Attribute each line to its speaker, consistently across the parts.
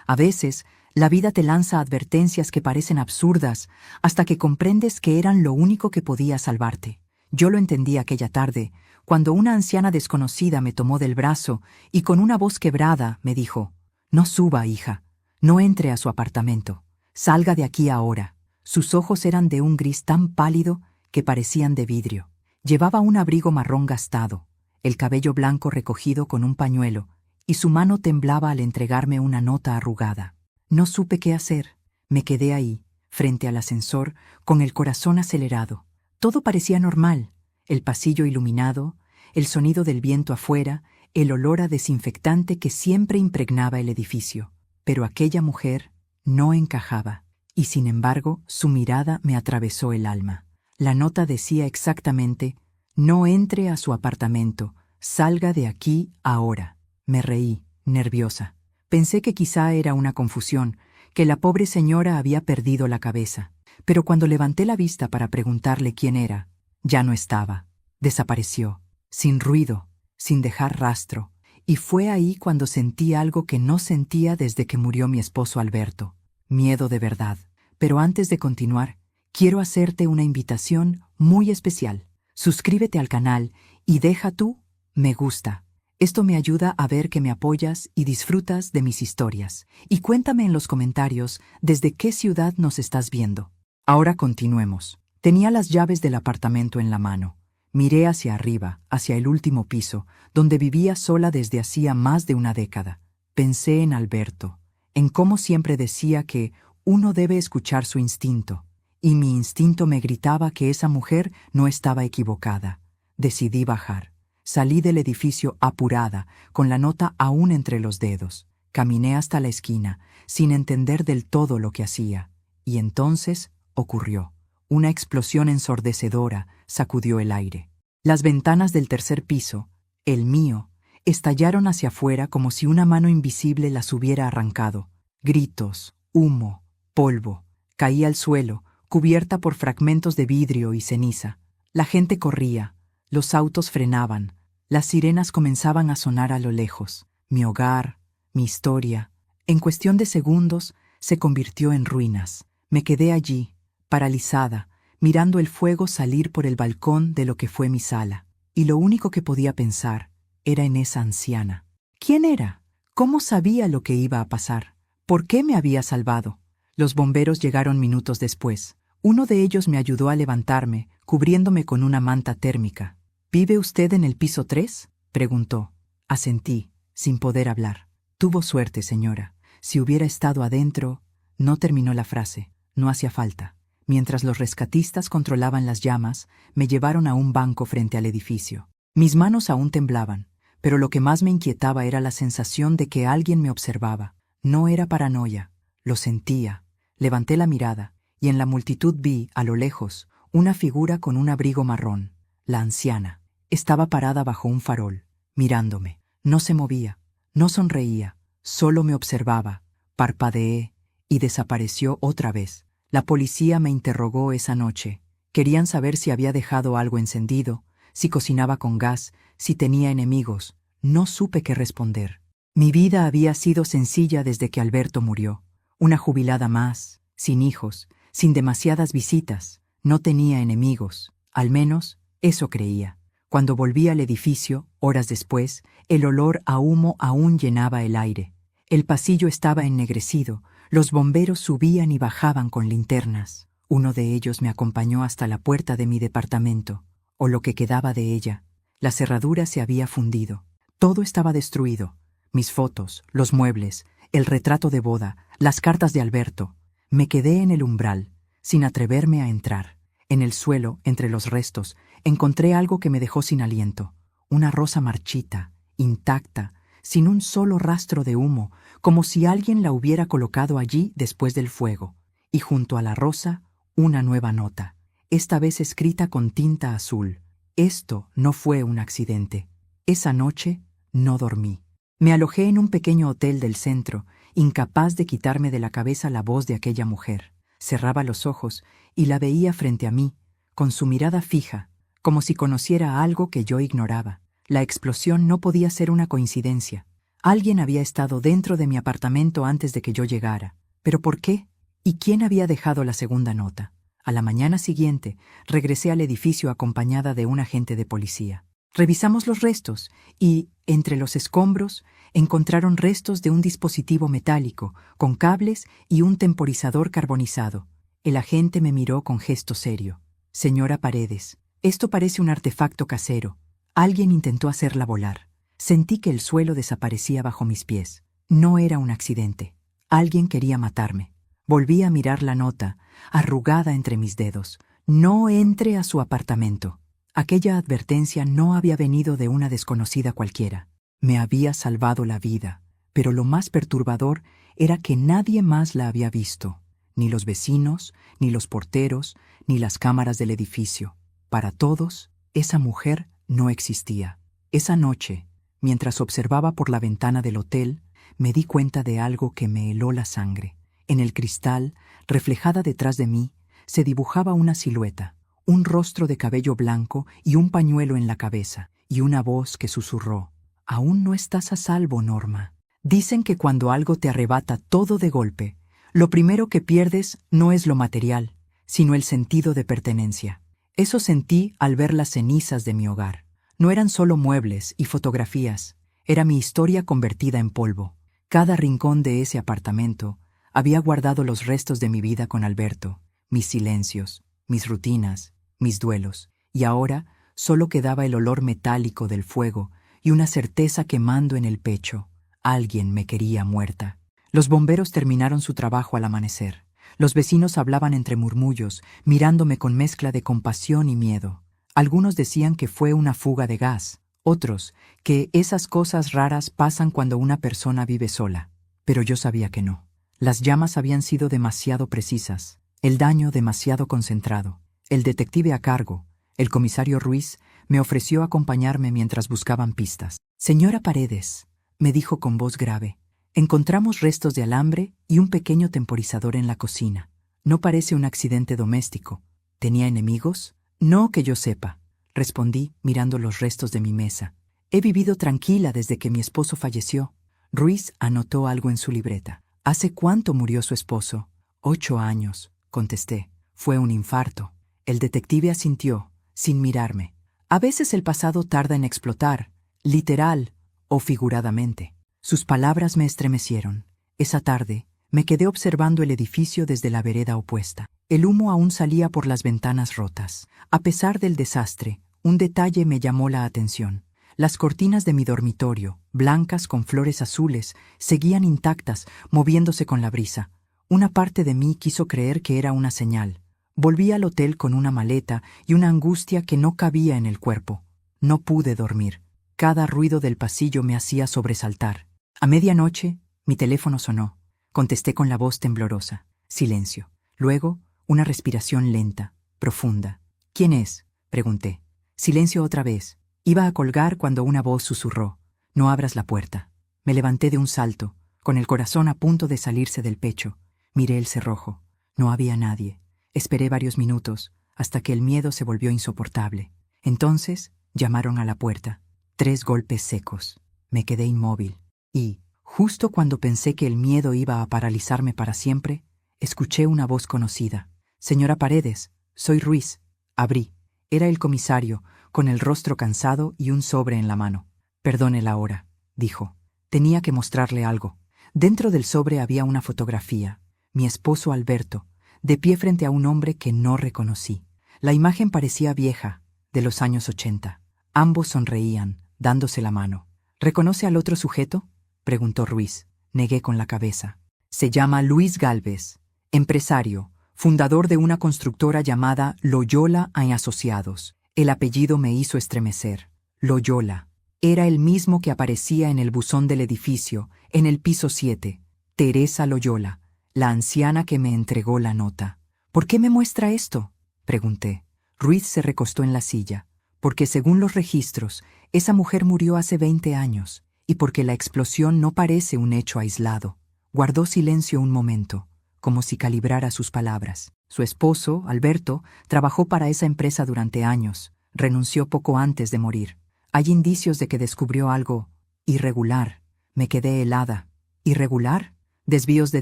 Speaker 1: A veces, la vida te lanza advertencias que parecen absurdas hasta que comprendes que eran lo único que podía salvarte. Yo lo entendí aquella tarde, cuando una anciana desconocida me tomó del brazo y con una voz quebrada me dijo: «No suba, hija, no entre a su apartamento, salga de aquí ahora». Sus ojos eran de un gris tan pálido que parecían de vidrio. Llevaba un abrigo marrón gastado, el cabello blanco recogido con un pañuelo, y su mano temblaba al entregarme una nota arrugada. No supe qué hacer. Me quedé ahí, frente al ascensor, con el corazón acelerado. Todo parecía normal: el pasillo iluminado, el sonido del viento afuera, el olor a desinfectante que siempre impregnaba el edificio. Pero aquella mujer no encajaba, y sin embargo su mirada me atravesó el alma. La nota decía exactamente: «No entre a su apartamento, salga de aquí ahora». Me reí, nerviosa. Pensé que quizá era una confusión, que la pobre señora había perdido la cabeza. Pero cuando levanté la vista para preguntarle quién era, ya no estaba. Desapareció, sin ruido, sin dejar rastro. Y fue ahí cuando sentí algo que no sentía desde que murió mi esposo Alberto. Miedo de verdad. Pero antes de continuar, quiero hacerte una invitación muy especial. Suscríbete al canal y deja tu me gusta. Esto me ayuda a ver que me apoyas y disfrutas de mis historias. Y cuéntame en los comentarios desde qué ciudad nos estás viendo. Ahora continuemos. Tenía las llaves del apartamento en la mano. Miré hacia arriba, hacia el último piso, donde vivía sola desde hacía más de una década. Pensé en Alberto, en cómo siempre decía que uno debe escuchar su instinto. Y mi instinto me gritaba que esa mujer no estaba equivocada. Decidí bajar. Salí del edificio apurada, con la nota aún entre los dedos. Caminé hasta la esquina, sin entender del todo lo que hacía. Y entonces ocurrió. Una explosión ensordecedora sacudió el aire. Las ventanas del tercer piso, el mío, estallaron hacia afuera como si una mano invisible las hubiera arrancado. Gritos, humo, polvo. Caí al suelo, cubierta por fragmentos de vidrio y ceniza. La gente corría. Los autos frenaban, las sirenas comenzaban a sonar a lo lejos. Mi hogar, mi historia, en cuestión de segundos, se convirtió en ruinas. Me quedé allí, paralizada, mirando el fuego salir por el balcón de lo que fue mi sala. Y lo único que podía pensar era en esa anciana. ¿Quién era? ¿Cómo sabía lo que iba a pasar? ¿Por qué me había salvado? Los bomberos llegaron minutos después. Uno de ellos me ayudó a levantarme, cubriéndome con una manta térmica. ¿Vive usted en el piso 3? Preguntó. Asentí, sin poder hablar. Tuvo suerte, señora. Si hubiera estado adentro... No terminó la frase. No hacía falta. Mientras los rescatistas controlaban las llamas, me llevaron a un banco frente al edificio. Mis manos aún temblaban, pero lo que más me inquietaba era la sensación de que alguien me observaba. No era paranoia. Lo sentía. Levanté la mirada, y en la multitud vi, a lo lejos, una figura con un abrigo marrón. La anciana. Estaba parada bajo un farol, mirándome. No se movía, no sonreía, solo me observaba. Parpadeé y desapareció otra vez. La policía me interrogó esa noche. Querían saber si había dejado algo encendido, si cocinaba con gas, si tenía enemigos. No supe qué responder. Mi vida había sido sencilla desde que Alberto murió. Una jubilada más, sin hijos, sin demasiadas visitas. No tenía enemigos, al menos eso creía. Cuando volví al edificio, horas después, el olor a humo aún llenaba el aire. El pasillo estaba ennegrecido, los bomberos subían y bajaban con linternas. Uno de ellos me acompañó hasta la puerta de mi departamento, o lo que quedaba de ella. La cerradura se había fundido. Todo estaba destruido. Mis fotos, los muebles, el retrato de boda, las cartas de Alberto. Me quedé en el umbral, sin atreverme a entrar. En el suelo, entre los restos, encontré algo que me dejó sin aliento. Una rosa marchita, intacta, sin un solo rastro de humo, como si alguien la hubiera colocado allí después del fuego. Y junto a la rosa, una nueva nota, esta vez escrita con tinta azul. Esto no fue un accidente. Esa noche no dormí. Me alojé en un pequeño hotel del centro, incapaz de quitarme de la cabeza la voz de aquella mujer. Cerraba los ojos y la veía frente a mí, con su mirada fija, como si conociera algo que yo ignoraba. La explosión no podía ser una coincidencia. Alguien había estado dentro de mi apartamento antes de que yo llegara. ¿Pero por qué? ¿Y quién había dejado la segunda nota? A la mañana siguiente, regresé al edificio acompañada de un agente de policía. Revisamos los restos y, entre los escombros, encontraron restos de un dispositivo metálico, con cables y un temporizador carbonizado. El agente me miró con gesto serio. Señora Paredes, esto parece un artefacto casero. Alguien intentó hacerla volar. Sentí que el suelo desaparecía bajo mis pies. No era un accidente. Alguien quería matarme. Volví a mirar la nota, arrugada entre mis dedos. No entre a su apartamento. Aquella advertencia no había venido de una desconocida cualquiera. Me había salvado la vida, pero lo más perturbador era que nadie más la había visto. Ni los vecinos, ni los porteros, ni las cámaras del edificio. Para todos, esa mujer no existía. Esa noche, mientras observaba por la ventana del hotel, me di cuenta de algo que me heló la sangre. En el cristal, reflejada detrás de mí, se dibujaba una silueta, un rostro de cabello blanco y un pañuelo en la cabeza, y una voz que susurró: «Aún no estás a salvo, Norma». Dicen que cuando algo te arrebata todo de golpe, lo primero que pierdes no es lo material, sino el sentido de pertenencia. Eso sentí al ver las cenizas de mi hogar. No eran solo muebles y fotografías, era mi historia convertida en polvo. Cada rincón de ese apartamento había guardado los restos de mi vida con Alberto, mis silencios, mis rutinas, mis duelos, y ahora solo quedaba el olor metálico del fuego y una certeza quemando en el pecho. Alguien me quería muerta. Los bomberos terminaron su trabajo al amanecer. Los vecinos hablaban entre murmullos, mirándome con mezcla de compasión y miedo. Algunos decían que fue una fuga de gas, otros que esas cosas raras pasan cuando una persona vive sola. Pero yo sabía que no. Las llamas habían sido demasiado precisas, el daño demasiado concentrado. El detective a cargo, el comisario Ruiz, me ofreció acompañarme mientras buscaban pistas. «Señora Paredes», me dijo con voz grave, «encontramos restos de alambre y un pequeño temporizador en la cocina. No parece un accidente doméstico. ¿Tenía enemigos?» «No que yo sepa», respondí mirando los restos de mi mesa. «He vivido tranquila desde que mi esposo falleció». Ruiz anotó algo en su libreta. «¿Hace cuánto murió su esposo?» «8 años», contesté. «Fue un infarto». El detective asintió, sin mirarme. A veces el pasado tarda en explotar, literal o figuradamente. Sus palabras me estremecieron. Esa tarde, me quedé observando el edificio desde la vereda opuesta. El humo aún salía por las ventanas rotas. A pesar del desastre, un detalle me llamó la atención. Las cortinas de mi dormitorio, blancas con flores azules, seguían intactas, moviéndose con la brisa. Una parte de mí quiso creer que era una señal. Volví al hotel con una maleta y una angustia que no cabía en el cuerpo. No pude dormir. Cada ruido del pasillo me hacía sobresaltar. A medianoche, mi teléfono sonó. Contesté con la voz temblorosa. Silencio. Luego, una respiración lenta, profunda. «¿Quién es?», pregunté. Silencio otra vez. Iba a colgar cuando una voz susurró: «No abras la puerta». Me levanté de un salto, con el corazón a punto de salirse del pecho. Miré el cerrojo. No había nadie. Esperé varios minutos, hasta que el miedo se volvió insoportable. Entonces, llamaron a la puerta. 3 golpes secos. Me quedé inmóvil. Y, justo cuando pensé que el miedo iba a paralizarme para siempre, escuché una voz conocida. «Señora Paredes, soy Ruiz». Abrí. Era el comisario, con el rostro cansado y un sobre en la mano. «Perdone la hora», dijo. «Tenía que mostrarle algo». Dentro del sobre había una fotografía. Mi esposo Alberto, de pie frente a un hombre que no reconocí. La imagen parecía vieja, de los años 80. Ambos sonreían, dándose la mano. «¿Reconoce al otro sujeto?», preguntó Ruiz. Negué con la cabeza. «Se llama Luis Gálvez, empresario, fundador de una constructora llamada Loyola y Asociados». El apellido me hizo estremecer. Loyola. Era el mismo que aparecía en el buzón del edificio, en el piso 7. Teresa Loyola, la anciana que me entregó la nota. «¿Por qué me muestra esto?», pregunté. Ruiz se recostó en la silla. «Porque según los registros, esa mujer murió hace 20 años, y porque la explosión no parece un hecho aislado». Guardó silencio un momento, como si calibrara sus palabras. Su esposo, Alberto, trabajó para esa empresa durante años. Renunció poco antes de morir. Hay indicios de que descubrió algo irregular, Me quedé helada. ¿Irregular? Desvíos de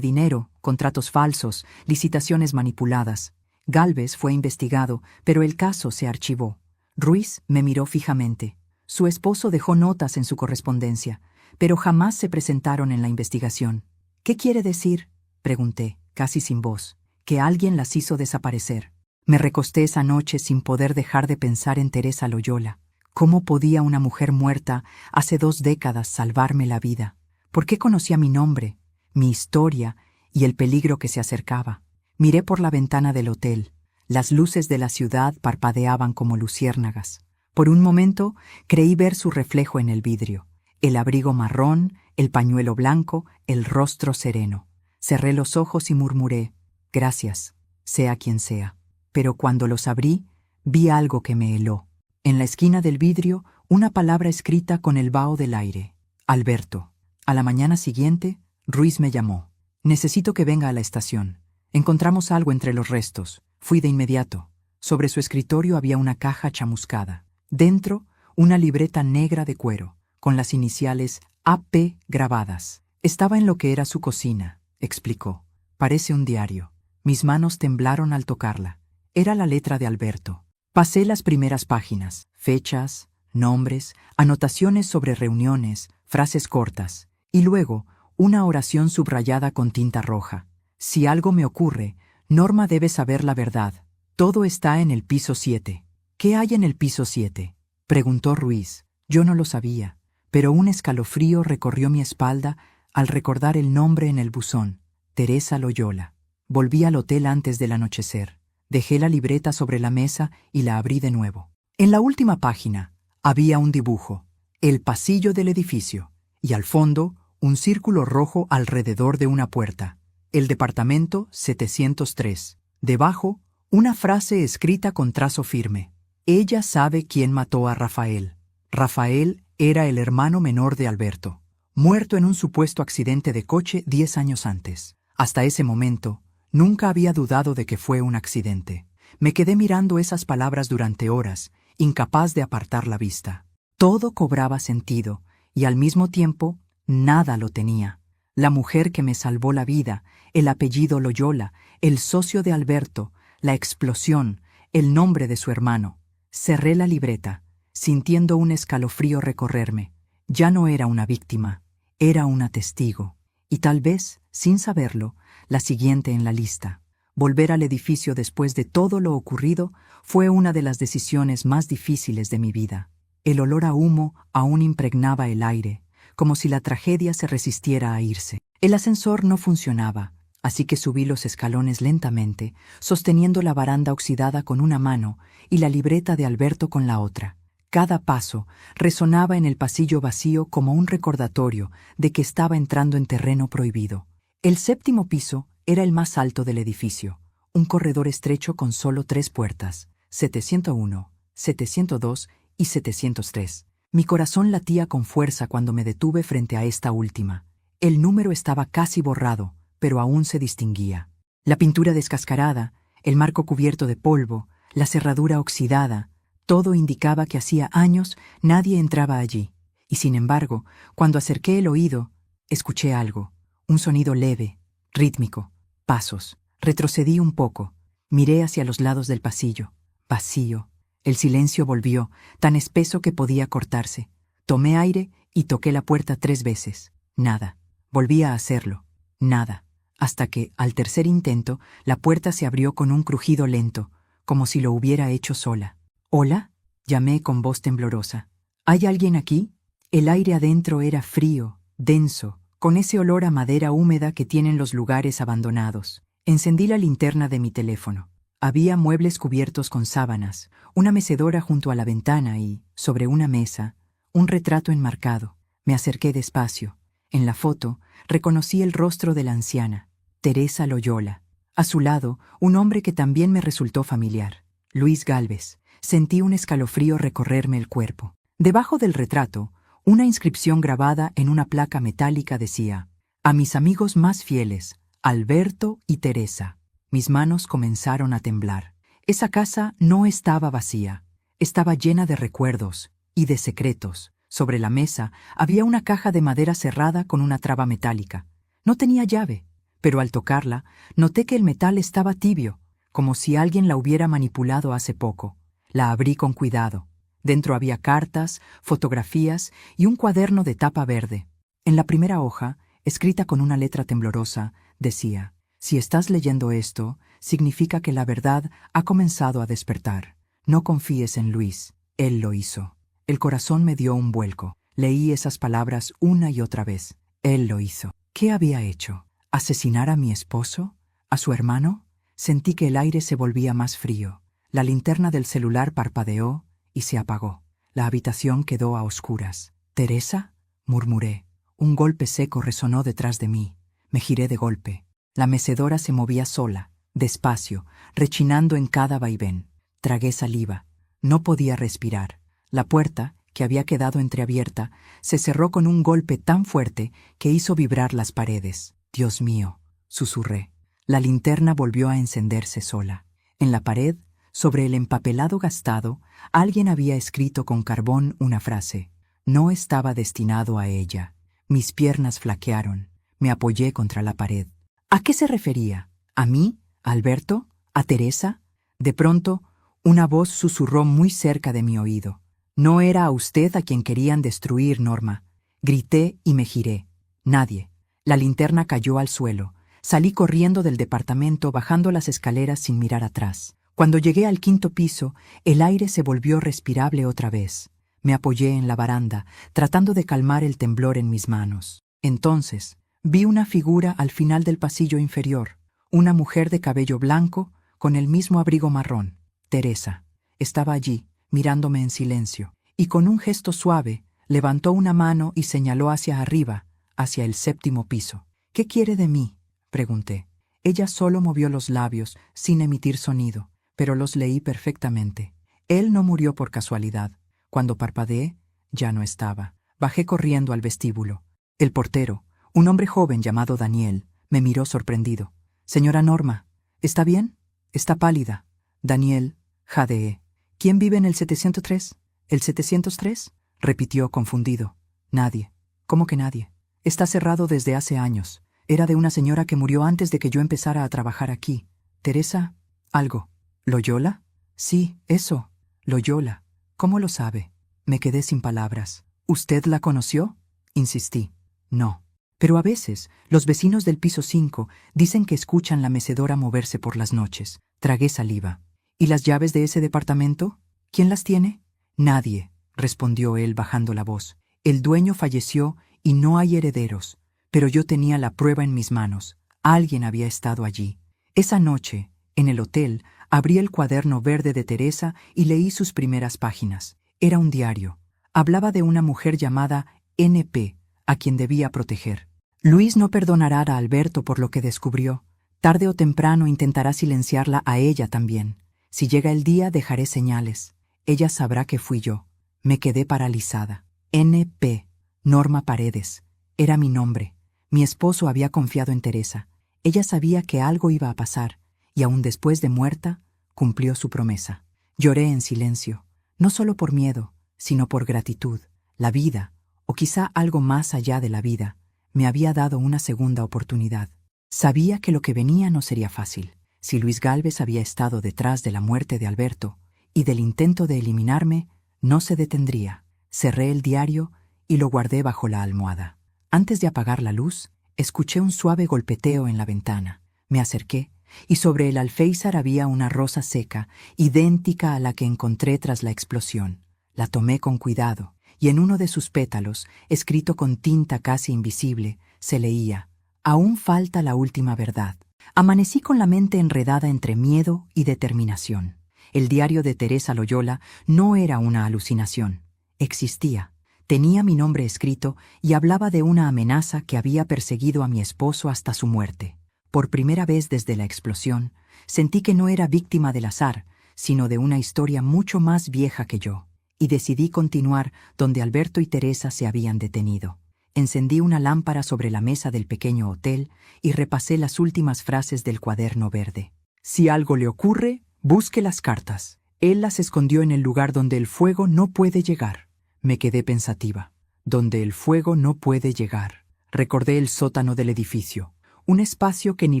Speaker 1: dinero, contratos falsos, licitaciones manipuladas. Gálvez fue investigado, pero el caso se archivó. Ruiz me miró fijamente. Su esposo dejó notas en su correspondencia, pero jamás se presentaron en la investigación. ¿Qué quiere decir?, pregunté, casi sin voz. Que alguien las hizo desaparecer. Me recosté esa noche sin poder dejar de pensar en Teresa Loyola. ¿Cómo podía una mujer muerta hace 2 décadas salvarme la vida? ¿Por qué conocía mi nombre, mi historia y el peligro que se acercaba? Miré por la ventana del hotel. Las luces de la ciudad parpadeaban como luciérnagas. Por un momento creí ver su reflejo en el vidrio. El abrigo marrón, el pañuelo blanco, el rostro sereno. Cerré los ojos y murmuré: gracias, sea quien sea. Pero cuando los abrí, vi algo que me heló. En la esquina del vidrio, una palabra escrita con el vaho del aire: Alberto. A la mañana siguiente, Ruiz me llamó. Necesito que venga a la estación. Encontramos algo entre los restos. Fui de inmediato. Sobre su escritorio había una caja chamuscada. Dentro, una libreta negra de cuero, con las iniciales AP grabadas. Estaba en lo que era su cocina, explicó. Parece un diario. Mis manos temblaron al tocarla. Era la letra de Alberto. Pasé las primeras páginas, fechas, nombres, anotaciones sobre reuniones, frases cortas, y luego una oración subrayada con tinta roja. Si algo me ocurre, Norma debe saber la verdad. Todo está en el piso 7. ¿Qué hay en el piso 7? Preguntó Ruiz. Yo no lo sabía, pero un escalofrío recorrió mi espalda al recordar el nombre en el buzón: Teresa Loyola. Volví al hotel antes del anochecer. Dejé la libreta sobre la mesa y la abrí de nuevo. En la última página había un dibujo: el pasillo del edificio, y al fondo un círculo rojo alrededor de una puerta: el departamento 703. Debajo, una frase escrita con trazo firme: ella sabe quién mató a Rafael. Rafael era el hermano menor de Alberto, muerto en un supuesto accidente de coche 10 años antes. Hasta ese momento, nunca había dudado de que fue un accidente. Me quedé mirando esas palabras durante horas, incapaz de apartar la vista. Todo cobraba sentido, y al mismo tiempo, nada lo tenía. La mujer que me salvó la vida, el apellido Loyola, el socio de Alberto, la explosión, el nombre de su hermano. Cerré la libreta, sintiendo un escalofrío recorrerme. Ya no era una víctima, era una testigo. Y tal vez, sin saberlo, la siguiente en la lista. Volver al edificio después de todo lo ocurrido fue una de las decisiones más difíciles de mi vida. El olor a humo aún impregnaba el aire, como si la tragedia se resistiera a irse. El ascensor no funcionaba, así que subí los escalones lentamente, sosteniendo la baranda oxidada con una mano y la libreta de Alberto con la otra. Cada paso resonaba en el pasillo vacío como un recordatorio de que estaba entrando en terreno prohibido. El 7º piso era el más alto del edificio, un corredor estrecho con solo 3 puertas: 701, 702 y 703. Mi corazón latía con fuerza cuando me detuve frente a esta última. El número estaba casi borrado, pero aún se distinguía. La pintura descascarada, el marco cubierto de polvo, la cerradura oxidada, todo indicaba que hacía años nadie entraba allí. Y sin embargo, cuando acerqué el oído, escuché algo, un sonido leve, rítmico, pasos. Retrocedí un poco, miré hacia los lados del pasillo. Vacío. El silencio volvió, tan espeso que podía cortarse. Tomé aire y toqué la puerta 3 veces. Nada. Volví a hacerlo. Nada. Hasta que, al tercer intento, la puerta se abrió con un crujido lento, como si lo hubiera hecho sola. «¿Hola?», llamé con voz temblorosa. «¿Hay alguien aquí?». El aire adentro era frío, denso, con ese olor a madera húmeda que tienen los lugares abandonados. Encendí la linterna de mi teléfono. Había muebles cubiertos con sábanas, una mecedora junto a la ventana y, sobre una mesa, un retrato enmarcado. Me acerqué despacio. En la foto, reconocí el rostro de la anciana, Teresa Loyola. A su lado, un hombre que también me resultó familiar, Luis Gálvez. Sentí un escalofrío recorrerme el cuerpo. Debajo del retrato, una inscripción grabada en una placa metálica decía: «A mis amigos más fieles, Alberto y Teresa». Mis manos comenzaron a temblar. Esa casa no estaba vacía. Estaba llena de recuerdos y de secretos. Sobre la mesa había una caja de madera cerrada con una traba metálica. No tenía llave, pero al tocarla, noté que el metal estaba tibio, como si alguien la hubiera manipulado hace poco. La abrí con cuidado. Dentro había cartas, fotografías y un cuaderno de tapa verde. En la primera hoja, escrita con una letra temblorosa, decía: «Si estás leyendo esto, significa que la verdad ha comenzado a despertar. No confíes en Luis, él lo hizo». El corazón me dio un vuelco. Leí esas palabras una y otra vez. Él lo hizo. ¿Qué había hecho? ¿Asesinar a mi esposo? ¿A su hermano? Sentí que el aire se volvía más frío. La linterna del celular parpadeó y se apagó. La habitación quedó a oscuras. «¿Teresa?», murmuré. Un golpe seco resonó detrás de mí. Me giré de golpe. La mecedora se movía sola, despacio, rechinando en cada vaivén. Tragué saliva. No podía respirar. La puerta, que había quedado entreabierta, se cerró con un golpe tan fuerte que hizo vibrar las paredes. «Dios mío», susurré. La linterna volvió a encenderse sola. En la pared, sobre el empapelado gastado, alguien había escrito con carbón una frase. No estaba destinado a ella. Mis piernas flaquearon. Me apoyé contra la pared. ¿A qué se refería? ¿A mí? ¿A Alberto? ¿A Teresa? De pronto, una voz susurró muy cerca de mi oído. «No era a usted a quien querían destruir, Norma». Grité y me giré. Nadie. La linterna cayó al suelo. Salí corriendo del departamento, bajando las escaleras sin mirar atrás. Cuando llegué al 5º piso, el aire se volvió respirable otra vez. Me apoyé en la baranda, tratando de calmar el temblor en mis manos. Entonces, vi una figura al final del pasillo inferior. Una mujer de cabello blanco, con el mismo abrigo marrón. Teresa. Estaba allí, mirándome en silencio, y con un gesto suave, levantó una mano y señaló hacia arriba, hacia el 7º piso. «¿Qué quiere de mí?», pregunté. Ella solo movió los labios, sin emitir sonido, pero los leí perfectamente. Él no murió por casualidad. Cuando parpadeé, ya no estaba. Bajé corriendo al vestíbulo. El portero, un hombre joven llamado Daniel, me miró sorprendido. «Señora Norma, ¿está bien? Está pálida». «Daniel», jadeé. «¿Quién vive en el 703? ¿El 703? Repitió confundido. «Nadie». «¿Cómo que nadie? Está cerrado desde hace años. Era de una señora que murió antes de que yo empezara a trabajar aquí. Teresa, algo». «¿Loyola?» «Sí, eso. Loyola». «¿Cómo lo sabe?» Me quedé sin palabras. «¿Usted la conoció?» Insistí. «No». «Pero a veces, los vecinos del piso 5 dicen que escuchan la mecedora moverse por las noches». Tragué saliva. «¿Y las llaves de ese departamento? ¿Quién las tiene?» «Nadie», respondió él bajando la voz. «El dueño falleció y no hay herederos. Pero yo tenía la prueba en mis manos. Alguien había estado allí. Esa noche, en el hotel, abrí el cuaderno verde de Teresa y leí sus primeras páginas. Era un diario. Hablaba de una mujer llamada NP, a quien debía proteger. Luis no perdonará a Alberto por lo que descubrió. Tarde o temprano intentará silenciarla a ella también. Si llega el día, dejaré señales. Ella sabrá que fui yo». Me quedé paralizada. NP, Norma Paredes. Era mi nombre. Mi esposo había confiado en Teresa. Ella sabía que algo iba a pasar, y aún después de muerta, cumplió su promesa. Lloré en silencio, no solo por miedo, sino por gratitud. La vida, o quizá algo más allá de la vida, me había dado una segunda oportunidad. Sabía que lo que venía no sería fácil. Si Luis Gálvez había estado detrás de la muerte de Alberto y del intento de eliminarme, no se detendría. Cerré el diario y lo guardé bajo la almohada. Antes de apagar la luz, escuché un suave golpeteo en la ventana. Me acerqué, y sobre el alféizar había una rosa seca, idéntica a la que encontré tras la explosión. La tomé con cuidado, y en uno de sus pétalos, escrito con tinta casi invisible, se leía: «Aún falta la última verdad». Amanecí con la mente enredada entre miedo y determinación. El diario de Teresa Loyola no era una alucinación. Existía. Tenía mi nombre escrito y hablaba de una amenaza que había perseguido a mi esposo hasta su muerte. Por primera vez desde la explosión, sentí que no era víctima del azar, sino de una historia mucho más vieja que yo, y decidí continuar donde Alberto y Teresa se habían detenido. Encendí una lámpara sobre la mesa del pequeño hotel y repasé las últimas frases del cuaderno verde. «Si algo le ocurre, busque las cartas. Él las escondió en el lugar donde el fuego no puede llegar». Me quedé pensativa. Donde el fuego no puede llegar. Recordé el sótano del edificio, un espacio que ni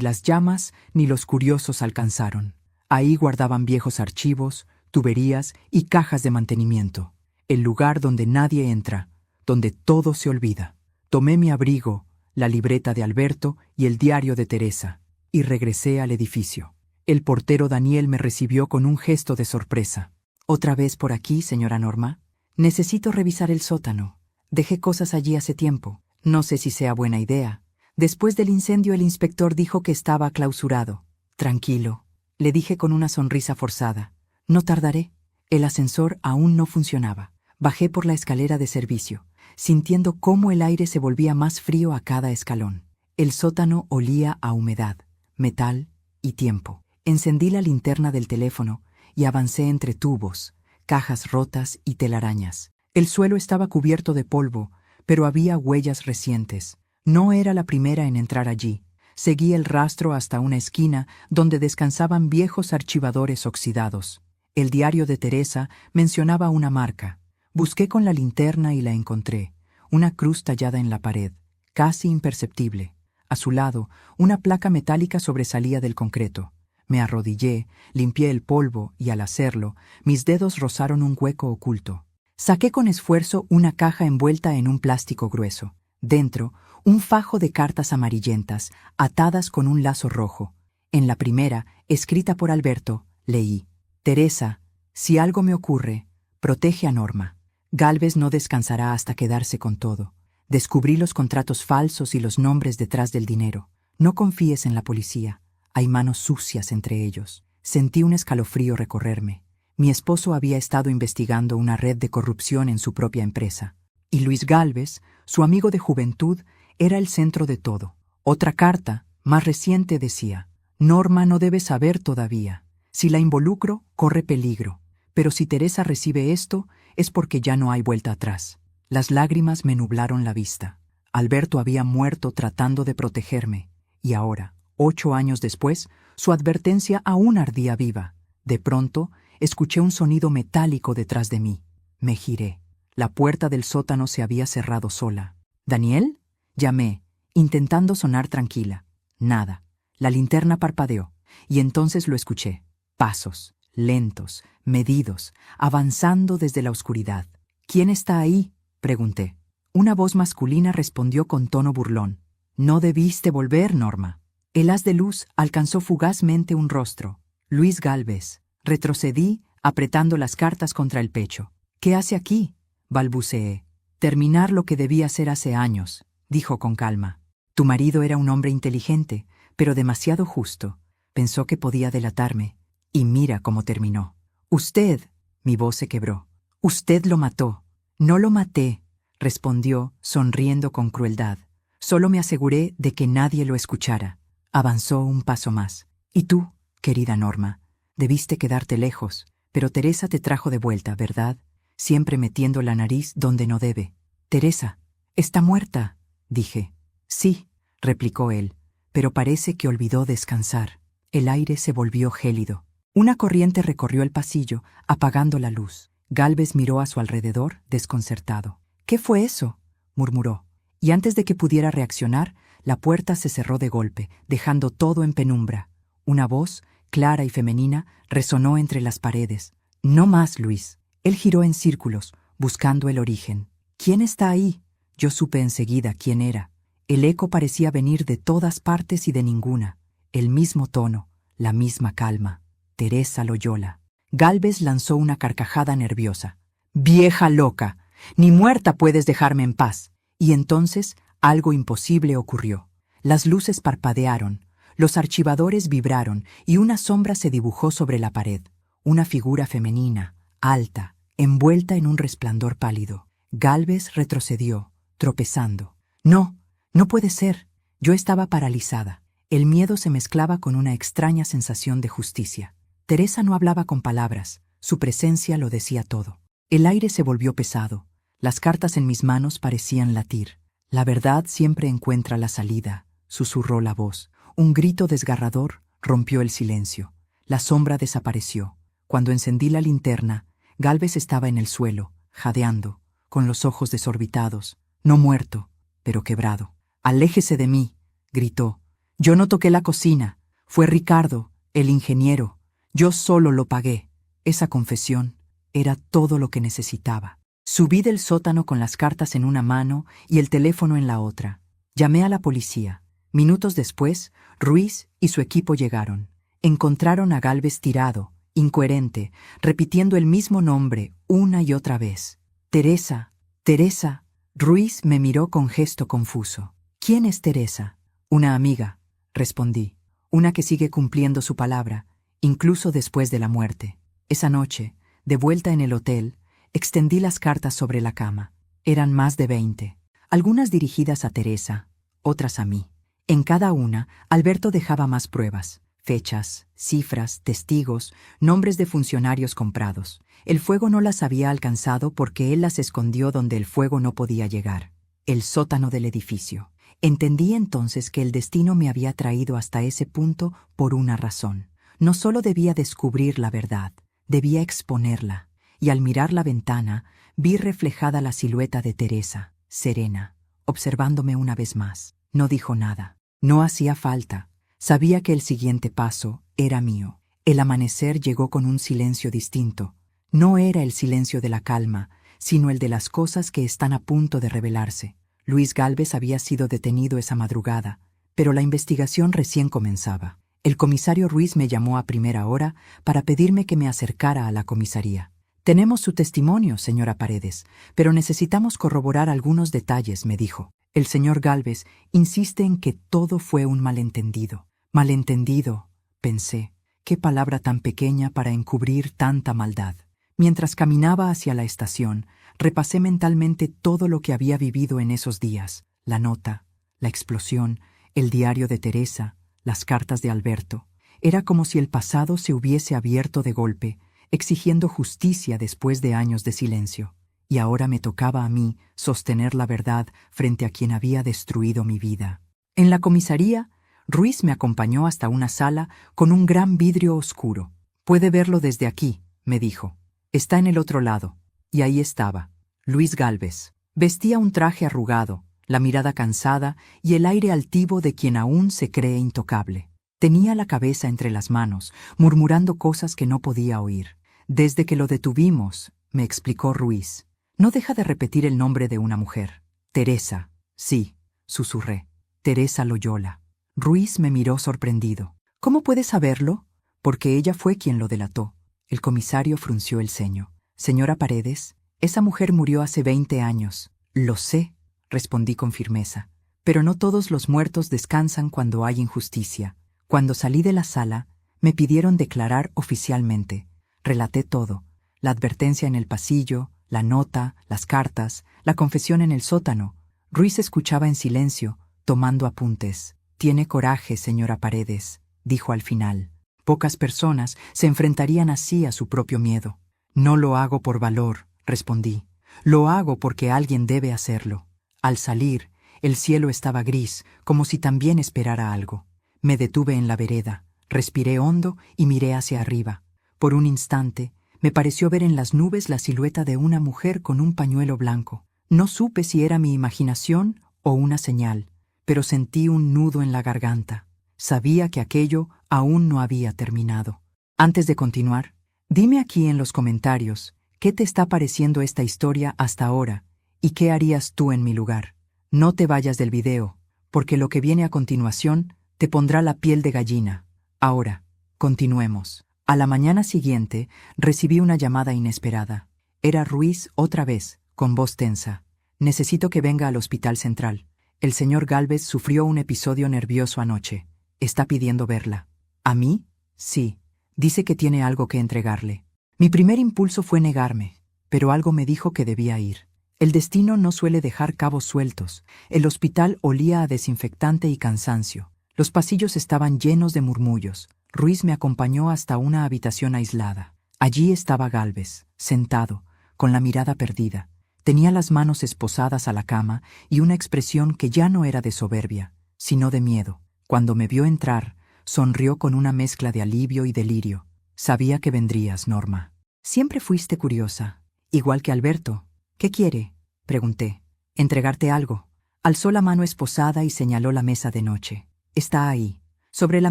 Speaker 1: las llamas ni los curiosos alcanzaron. Ahí guardaban viejos archivos, tuberías y cajas de mantenimiento. El lugar donde nadie entra, donde todo se olvida. Tomé mi abrigo, la libreta de Alberto y el diario de Teresa, y regresé al edificio. El portero Daniel me recibió con un gesto de sorpresa. «¿Otra vez por aquí, señora Norma? Necesito revisar el sótano. Dejé cosas allí hace tiempo. No sé si sea buena idea. Después del incendio el inspector dijo que estaba clausurado». «Tranquilo», le dije con una sonrisa forzada. «No tardaré». El ascensor aún no funcionaba. Bajé por la escalera de servicio, sintiendo cómo el aire se volvía más frío a cada escalón. El sótano olía a humedad, metal y tiempo. Encendí la linterna del teléfono y avancé entre tubos, cajas rotas y telarañas. El suelo estaba cubierto de polvo, pero había huellas recientes. No era la primera en entrar allí. Seguí el rastro hasta una esquina donde descansaban viejos archivadores oxidados. El diario de Teresa mencionaba una marca. Busqué con la linterna y la encontré. Una cruz tallada en la pared, casi imperceptible. A su lado, una placa metálica sobresalía del concreto. Me arrodillé, limpié el polvo y al hacerlo, mis dedos rozaron un hueco oculto. Saqué con esfuerzo una caja envuelta en un plástico grueso. Dentro, un fajo de cartas amarillentas, atadas con un lazo rojo. En la primera, escrita por Alberto, leí: «Teresa, si algo me ocurre, protege a Norma. Gálvez no descansará hasta quedarse con todo. Descubrí los contratos falsos y los nombres detrás del dinero. No confíes en la policía. Hay manos sucias entre ellos». Sentí un escalofrío recorrerme. Mi esposo había estado investigando una red de corrupción en su propia empresa. Y Luis Gálvez, su amigo de juventud, era el centro de todo. Otra carta, más reciente, decía: «Norma no debe saber todavía. Si la involucro, corre peligro. Pero si Teresa recibe esto, es porque ya no hay vuelta atrás». Las lágrimas me nublaron la vista. Alberto había muerto tratando de protegerme, y ahora, 8 años después, su advertencia aún ardía viva. De pronto, escuché un sonido metálico detrás de mí. Me giré. La puerta del sótano se había cerrado sola. «¿Daniel?», llamé, intentando sonar tranquila. Nada. La linterna parpadeó, y entonces lo escuché. Pasos, lentos, medidos, avanzando desde la oscuridad. «¿Quién está ahí?», pregunté. Una voz masculina respondió con tono burlón: «No debiste volver, Norma». El haz de luz alcanzó fugazmente un rostro. «Luis Gálvez». Retrocedí, apretando las cartas contra el pecho. «¿Qué hace aquí?», balbuceé. «Terminar lo que debí hacer hace años», dijo con calma. «Tu marido era un hombre inteligente, pero demasiado justo. Pensó que podía delatarme. Y mira cómo terminó». «Usted», mi voz se quebró. «Usted lo mató». «No lo maté», respondió, sonriendo con crueldad. «Solo me aseguré de que nadie lo escuchara». Avanzó un paso más. «¿Y tú, querida Norma? Debiste quedarte lejos, pero Teresa te trajo de vuelta, ¿verdad? Siempre metiendo la nariz donde no debe». «Teresa, está muerta», dije. «Sí», replicó él, «pero parece que olvidó descansar». El aire se volvió gélido. Una corriente recorrió el pasillo, apagando la luz. Gálvez miró a su alrededor, desconcertado. «¿Qué fue eso?», murmuró. Y antes de que pudiera reaccionar, la puerta se cerró de golpe, dejando todo en penumbra. Una voz, clara y femenina, resonó entre las paredes. «No más, Luis». Él giró en círculos, buscando el origen. «¿Quién está ahí?». Yo supe enseguida quién era. El eco parecía venir de todas partes y de ninguna. El mismo tono, la misma calma. Teresa Loyola. Gálvez lanzó una carcajada nerviosa. «¡Vieja loca! Ni muerta puedes dejarme en paz». Y entonces algo imposible ocurrió. Las luces parpadearon, los archivadores vibraron y una sombra se dibujó sobre la pared. Una figura femenina, alta, envuelta en un resplandor pálido. Gálvez retrocedió, tropezando. «No, no puede ser». Yo estaba paralizada. El miedo se mezclaba con una extraña sensación de justicia. Teresa no hablaba con palabras, su presencia lo decía todo. El aire se volvió pesado. Las cartas en mis manos parecían latir. «La verdad siempre encuentra la salida», susurró la voz. Un grito desgarrador rompió el silencio. La sombra desapareció. Cuando encendí la linterna, Gálvez estaba en el suelo, jadeando, con los ojos desorbitados, no muerto, pero quebrado. «Aléjese de mí», gritó. «Yo no toqué la cocina. Fue Ricardo, el ingeniero. Yo solo lo pagué». Esa confesión era todo lo que necesitaba. Subí del sótano con las cartas en una mano y el teléfono en la otra. Llamé a la policía. Minutos después, Ruiz y su equipo llegaron. Encontraron a Gálvez tirado, incoherente, repitiendo el mismo nombre una y otra vez. «Teresa, Teresa». Ruiz me miró con gesto confuso. «¿Quién es Teresa?» «Una amiga», respondí. «Una que sigue cumpliendo su palabra, incluso después de la muerte». Esa noche, de vuelta en el hotel, extendí las cartas sobre la cama. Eran más de 20, algunas dirigidas a Teresa, otras a mí. En cada una, Alberto dejaba más pruebas, fechas, cifras, testigos, nombres de funcionarios comprados. El fuego no las había alcanzado porque él las escondió donde el fuego no podía llegar, el sótano del edificio. Entendí entonces que el destino me había traído hasta ese punto por una razón. No solo debía descubrir la verdad, debía exponerla. Y al mirar la ventana, vi reflejada la silueta de Teresa, serena, observándome una vez más. No dijo nada. No hacía falta. Sabía que el siguiente paso era mío. El amanecer llegó con un silencio distinto. No era el silencio de la calma, sino el de las cosas que están a punto de revelarse. Luis Gálvez había sido detenido esa madrugada, pero la investigación recién comenzaba. El comisario Ruiz me llamó a primera hora para pedirme que me acercara a la comisaría. «Tenemos su testimonio, señora Paredes, pero necesitamos corroborar algunos detalles», me dijo. «El señor Gálvez insiste en que todo fue un malentendido». «Malentendido», pensé. Qué palabra tan pequeña para encubrir tanta maldad. Mientras caminaba hacia la estación, repasé mentalmente todo lo que había vivido en esos días: la nota, la explosión, el diario de Teresa, las cartas de Alberto. Era como si el pasado se hubiese abierto de golpe, exigiendo justicia después de años de silencio. Y ahora me tocaba a mí sostener la verdad frente a quien había destruido mi vida. En la comisaría, Ruiz me acompañó hasta una sala con un gran vidrio oscuro. «Puede verlo desde aquí», me dijo. «Está en el otro lado». Y ahí estaba, Luis Gálvez. Vestía un traje arrugado, la mirada cansada y el aire altivo de quien aún se cree intocable. Tenía la cabeza entre las manos, murmurando cosas que no podía oír. «Desde que lo detuvimos», me explicó Ruiz, «no deja de repetir el nombre de una mujer. Teresa». «Sí», susurré. «Teresa Loyola». Ruiz me miró sorprendido. «¿Cómo puede saberlo?» «Porque ella fue quien lo delató». El comisario frunció el ceño. «Señora Paredes, esa mujer murió hace 20 años». «Lo sé», respondí con firmeza. «Pero no todos los muertos descansan cuando hay injusticia». Cuando salí de la sala, me pidieron declarar oficialmente. Relaté todo: la advertencia en el pasillo, la nota, las cartas, la confesión en el sótano. Ruiz escuchaba en silencio, tomando apuntes. «Tiene coraje, señora Paredes», dijo al final. «Pocas personas se enfrentarían así a su propio miedo». «No lo hago por valor», respondí. «Lo hago porque alguien debe hacerlo». Al salir, el cielo estaba gris, como si también esperara algo. Me detuve en la vereda, respiré hondo y miré hacia arriba. Por un instante, me pareció ver en las nubes la silueta de una mujer con un pañuelo blanco. No supe si era mi imaginación o una señal, pero sentí un nudo en la garganta. Sabía que aquello aún no había terminado. Antes de continuar, dime aquí en los comentarios qué te está pareciendo esta historia hasta ahora y qué harías tú en mi lugar. No te vayas del video, porque lo que viene a continuación te pondrá la piel de gallina. Ahora, continuemos. A la mañana siguiente, recibí una llamada inesperada. Era Ruiz otra vez, con voz tensa. «Necesito que venga al Hospital Central. El señor Gálvez sufrió un episodio nervioso anoche. Está pidiendo verla». «¿A mí?» «Sí. Dice que tiene algo que entregarle». Mi primer impulso fue negarme, pero algo me dijo que debía ir. El destino no suele dejar cabos sueltos. El hospital olía a desinfectante y cansancio. Los pasillos estaban llenos de murmullos. Ruiz me acompañó hasta una habitación aislada. Allí estaba Gálvez, sentado, con la mirada perdida. Tenía las manos esposadas a la cama y una expresión que ya no era de soberbia, sino de miedo. Cuando me vio entrar, sonrió con una mezcla de alivio y delirio. «Sabía que vendrías, Norma. Siempre fuiste curiosa, igual que Alberto. ¿Qué quiere? Pregunté. «¿Entregarte algo?» Alzó la mano esposada y señaló la mesa de noche. «Está ahí». Sobre la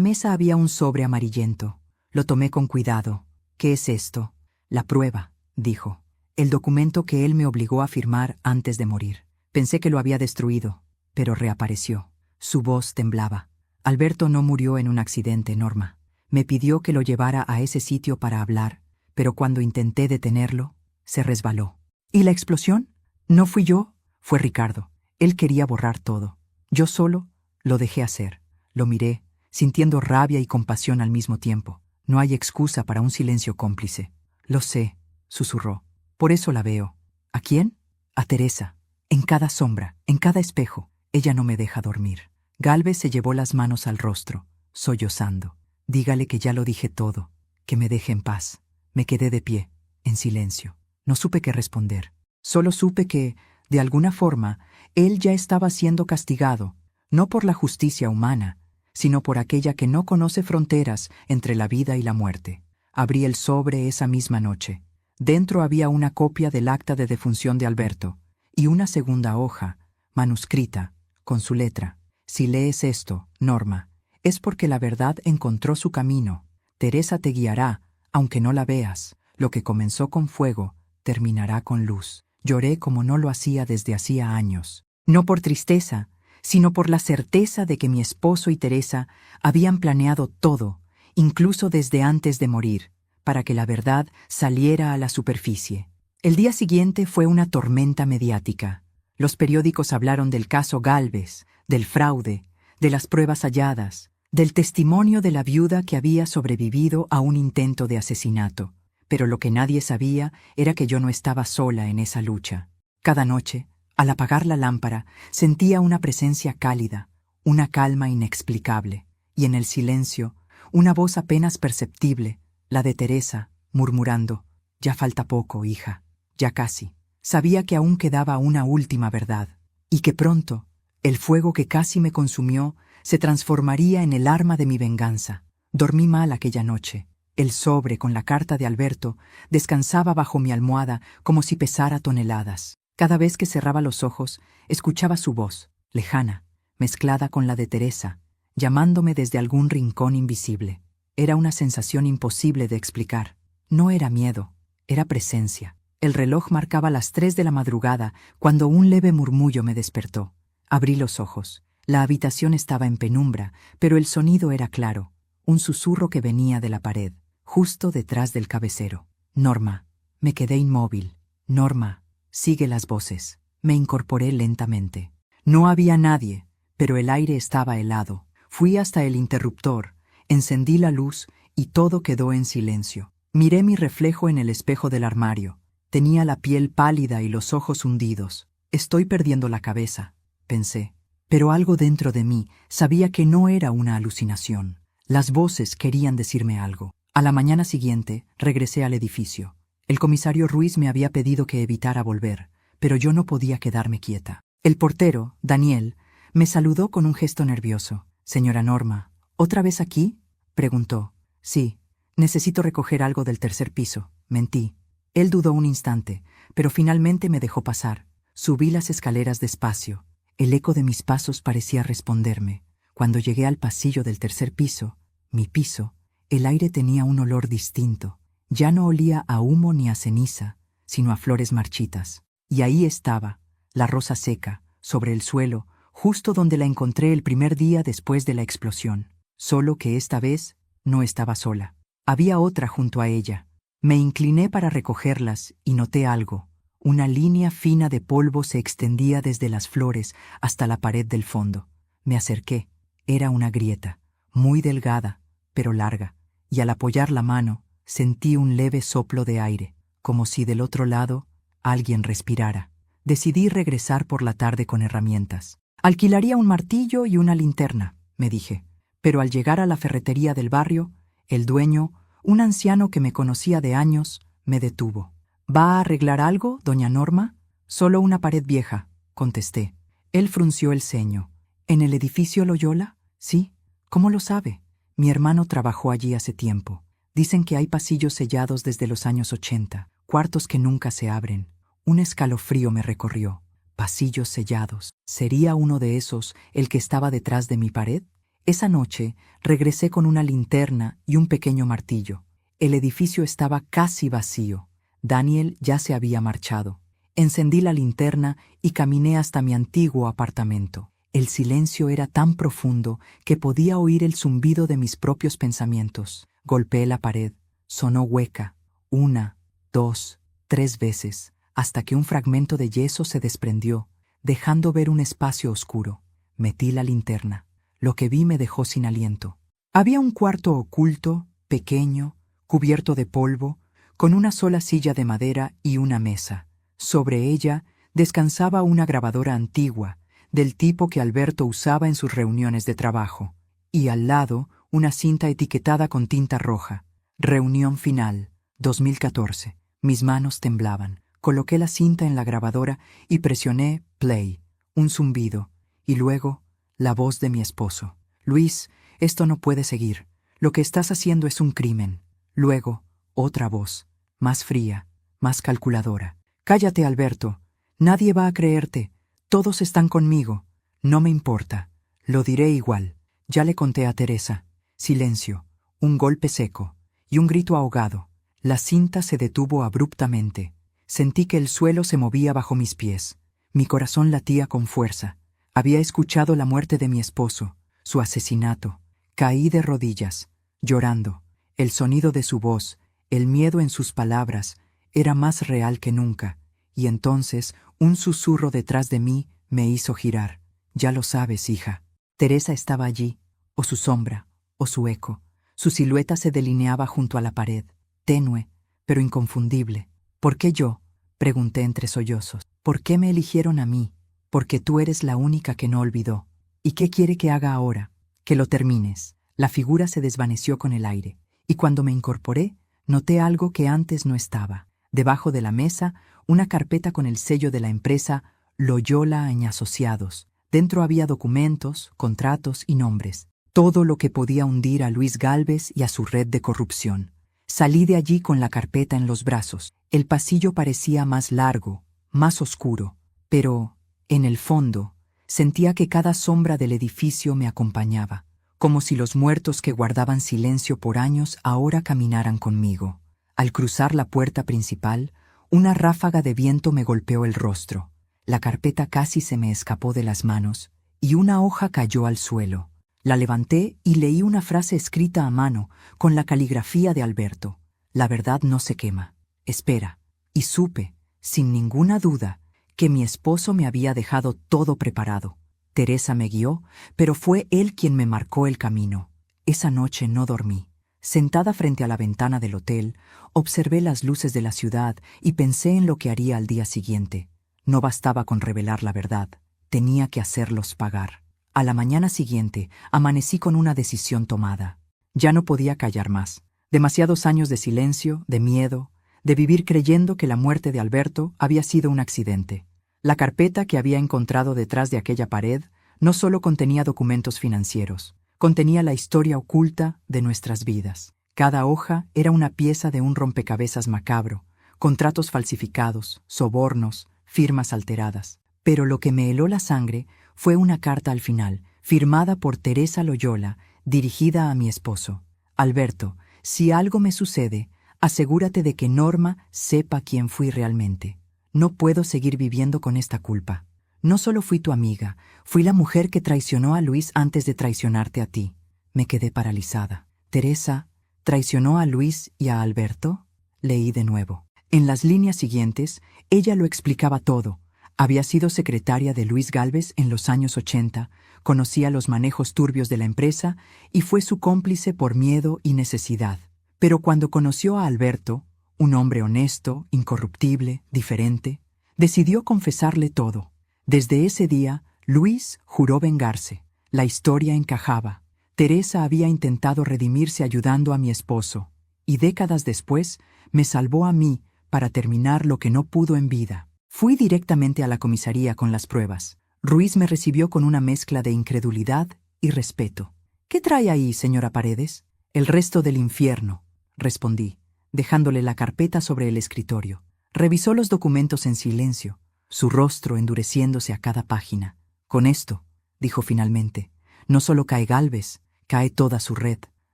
Speaker 1: mesa había un sobre amarillento. Lo tomé con cuidado. «¿Qué es esto?» «La prueba», dijo. «El documento que él me obligó a firmar antes de morir». Pensé que lo había destruido, pero reapareció. Su voz temblaba. «Alberto no murió en un accidente, Norma. Me pidió que lo llevara a ese sitio para hablar, pero cuando intenté detenerlo, se resbaló». «¿Y la explosión?» «No fui yo, fue Ricardo. Él quería borrar todo. Yo solo lo dejé hacer». Lo miré, sintiendo rabia y compasión al mismo tiempo. No hay excusa para un silencio cómplice. «Lo sé», susurró. «Por eso la veo». ¿A quién? «A Teresa. En cada sombra, en cada espejo. Ella no me deja dormir». Gálvez se llevó las manos al rostro, sollozando. «Dígale que ya lo dije todo, que me deje en paz». Me quedé de pie, en silencio. No supe qué responder. Solo supe que, de alguna forma, él ya estaba siendo castigado, no por la justicia humana, sino por aquella que no conoce fronteras entre la vida y la muerte. Abrí el sobre esa misma noche. Dentro había una copia del acta de defunción de Alberto y una segunda hoja, manuscrita, con su letra. «Si lees esto, Norma, es porque la verdad encontró su camino. Teresa te guiará, aunque no la veas. Lo que comenzó con fuego, terminará con luz». Lloré como no lo hacía desde hacía años. No por tristeza, sino por la certeza de que mi esposo y Teresa habían planeado todo, incluso desde antes de morir, para que la verdad saliera a la superficie. El día siguiente fue una tormenta mediática. Los periódicos hablaron del caso Gálvez, del fraude, de las pruebas halladas, del testimonio de la viuda que había sobrevivido a un intento de asesinato. Pero lo que nadie sabía era que yo no estaba sola en esa lucha. Cada noche, al apagar la lámpara, sentía una presencia cálida, una calma inexplicable, y en el silencio, una voz apenas perceptible, la de Teresa, murmurando: «Ya falta poco, hija, ya casi». Sabía que aún quedaba una última verdad, y que pronto, el fuego que casi me consumió se transformaría en el arma de mi venganza. Dormí mal aquella noche. El sobre con la carta de Alberto descansaba bajo mi almohada como si pesara toneladas. Cada vez que cerraba los ojos, escuchaba su voz, lejana, mezclada con la de Teresa, llamándome desde algún rincón invisible. Era una sensación imposible de explicar. No era miedo, era presencia. El reloj marcaba las 3 de la madrugada cuando un leve murmullo me despertó. Abrí los ojos. La habitación estaba en penumbra, pero el sonido era claro, un susurro que venía de la pared, justo detrás del cabecero. «Norma». Me quedé inmóvil. «Norma». Sigue las voces. Me incorporé lentamente. No había nadie, pero el aire estaba helado. Fui hasta el interruptor, encendí la luz y todo quedó en silencio. Miré mi reflejo en el espejo del armario. Tenía la piel pálida y los ojos hundidos. «Estoy perdiendo la cabeza», pensé. Pero algo dentro de mí sabía que no era una alucinación. Las voces querían decirme algo. A la mañana siguiente, regresé al edificio. El comisario Ruiz me había pedido que evitara volver, pero yo no podía quedarme quieta. El portero, Daniel, me saludó con un gesto nervioso. «Señora Norma, ¿otra vez aquí?», preguntó. «Sí, necesito recoger algo del 3er piso», mentí. Él dudó un instante, pero finalmente me dejó pasar. Subí las escaleras despacio. El eco de mis pasos parecía responderme. Cuando llegué al pasillo del 3er piso, mi piso, el aire tenía un olor distinto. Ya no olía a humo ni a ceniza, sino a flores marchitas. Y ahí estaba, la rosa seca, sobre el suelo, justo donde la encontré el primer día después de la explosión. Solo que esta vez no estaba sola. Había otra junto a ella. Me incliné para recogerlas y noté algo. Una línea fina de polvo se extendía desde las flores hasta la pared del fondo. Me acerqué. Era una grieta, muy delgada, pero larga, y al apoyar la mano, sentí un leve soplo de aire, como si del otro lado alguien respirara. Decidí regresar por la tarde con herramientas. Alquilaría un martillo y una linterna, me dije. Pero al llegar a la ferretería del barrio, el dueño, un anciano que me conocía de años, me detuvo. «¿Va a arreglar algo, doña Norma?» «Solo una pared vieja», contesté. Él frunció el ceño. «¿En el edificio Loyola?» «Sí». «¿Cómo lo sabe?» «Mi hermano trabajó allí hace tiempo. Dicen que hay pasillos sellados desde los años 80, cuartos que nunca se abren». Un escalofrío me recorrió. pasillos sellados. ¿Sería uno de esos el que estaba detrás de mi pared? Esa noche regresé con una linterna y un pequeño martillo. El edificio estaba casi vacío. Daniel ya se había marchado. Encendí la linterna y caminé hasta mi antiguo apartamento. El silencio era tan profundo que podía oír el zumbido de mis propios pensamientos. Golpeé la pared. Sonó hueca. 1, 2, 3 veces, hasta que un fragmento de yeso se desprendió, dejando ver un espacio oscuro. Metí la linterna. Lo que vi me dejó sin aliento. Había un cuarto oculto, pequeño, cubierto de polvo, con una sola silla de madera y una mesa. Sobre ella descansaba una grabadora antigua, del tipo que Alberto usaba en sus reuniones de trabajo, y al lado una cinta etiquetada con tinta roja. Reunión final, 2014. Mis manos temblaban. Coloqué la cinta en la grabadora y presioné play. Un zumbido, y luego la voz de mi esposo. Luis, esto no puede seguir. Lo que estás haciendo es un crimen. Luego, otra voz, más fría, más calculadora. Cállate, Alberto. Nadie va a creerte. Todos están conmigo. No me importa. Lo diré igual. Ya le conté a Teresa. Silencio. Un golpe seco. Y un grito ahogado. La cinta se detuvo abruptamente. Sentí que el suelo se movía bajo mis pies. Mi corazón latía con fuerza. Había escuchado la muerte de mi esposo, su asesinato. Caí de rodillas, llorando. El sonido de su voz, el miedo en sus palabras, era más real que nunca. Y entonces un susurro detrás de mí me hizo girar. Ya lo sabes, hija. Teresa estaba allí, o su sombra, o su eco. Su silueta se delineaba junto a la pared, tenue, pero inconfundible. ¿Por qué yo?, pregunté entre sollozos. ¿Por qué me eligieron a mí? Porque tú eres la única que no olvidó. ¿Y qué quiere que haga ahora? Que lo termines. La figura se desvaneció con el aire, y cuando me incorporé, noté algo que antes no estaba. Debajo de la mesa, una carpeta con el sello de la empresa Loyola & Asociados. Dentro había documentos, contratos y nombres. Todo lo que podía hundir a Luis Gálvez y a su red de corrupción. Salí de allí con la carpeta en los brazos. El pasillo parecía más largo, más oscuro, pero, en el fondo, sentía que cada sombra del edificio me acompañaba, como si los muertos que guardaban silencio por años ahora caminaran conmigo. Al cruzar la puerta principal, una ráfaga de viento me golpeó el rostro. La carpeta casi se me escapó de las manos, y una hoja cayó al suelo. La levanté y leí una frase escrita a mano, con la caligrafía de Alberto. La verdad no se quema. Espera. Y supe, sin ninguna duda, que mi esposo me había dejado todo preparado. Teresa me guió, pero fue él quien me marcó el camino. Esa noche no dormí. Sentada frente a la ventana del hotel, observé las luces de la ciudad y pensé en lo que haría al día siguiente. No bastaba con revelar la verdad, tenía que hacerlos pagar. A la mañana siguiente, amanecí con una decisión tomada. Ya no podía callar más. Demasiados años de silencio, de miedo, de vivir creyendo que la muerte de Alberto había sido un accidente. La carpeta que había encontrado detrás de aquella pared no solo contenía documentos financieros, contenía la historia oculta de nuestras vidas. Cada hoja era una pieza de un rompecabezas macabro, contratos falsificados, sobornos, firmas alteradas. Pero lo que me heló la sangre fue una carta al final, firmada por Teresa Loyola, dirigida a mi esposo. Alberto, si algo me sucede, asegúrate de que Norma sepa quién fui realmente. No puedo seguir viviendo con esta culpa. No solo fui tu amiga, fui la mujer que traicionó a Luis antes de traicionarte a ti. Me quedé paralizada. Teresa, ¿traicionó a Luis y a Alberto? Leí de nuevo. En las líneas siguientes, ella lo explicaba todo. Había sido secretaria de Luis Gálvez en los años 80, conocía los manejos turbios de la empresa y fue su cómplice por miedo y necesidad. Pero cuando conoció a Alberto, un hombre honesto, incorruptible, diferente, decidió confesarle todo. Desde ese día, Luis juró vengarse. La historia encajaba. Teresa había intentado redimirse ayudando a mi esposo, y décadas después me salvó a mí para terminar lo que no pudo en vida. Fui directamente a la comisaría con las pruebas. Ruiz me recibió con una mezcla de incredulidad y respeto. ¿Qué trae ahí, señora Paredes? El resto del infierno, respondí, dejándole la carpeta sobre el escritorio. Revisó los documentos en silencio. su rostro endureciéndose a cada página. Con esto, dijo finalmente, no solo cae Gálvez, cae toda su red.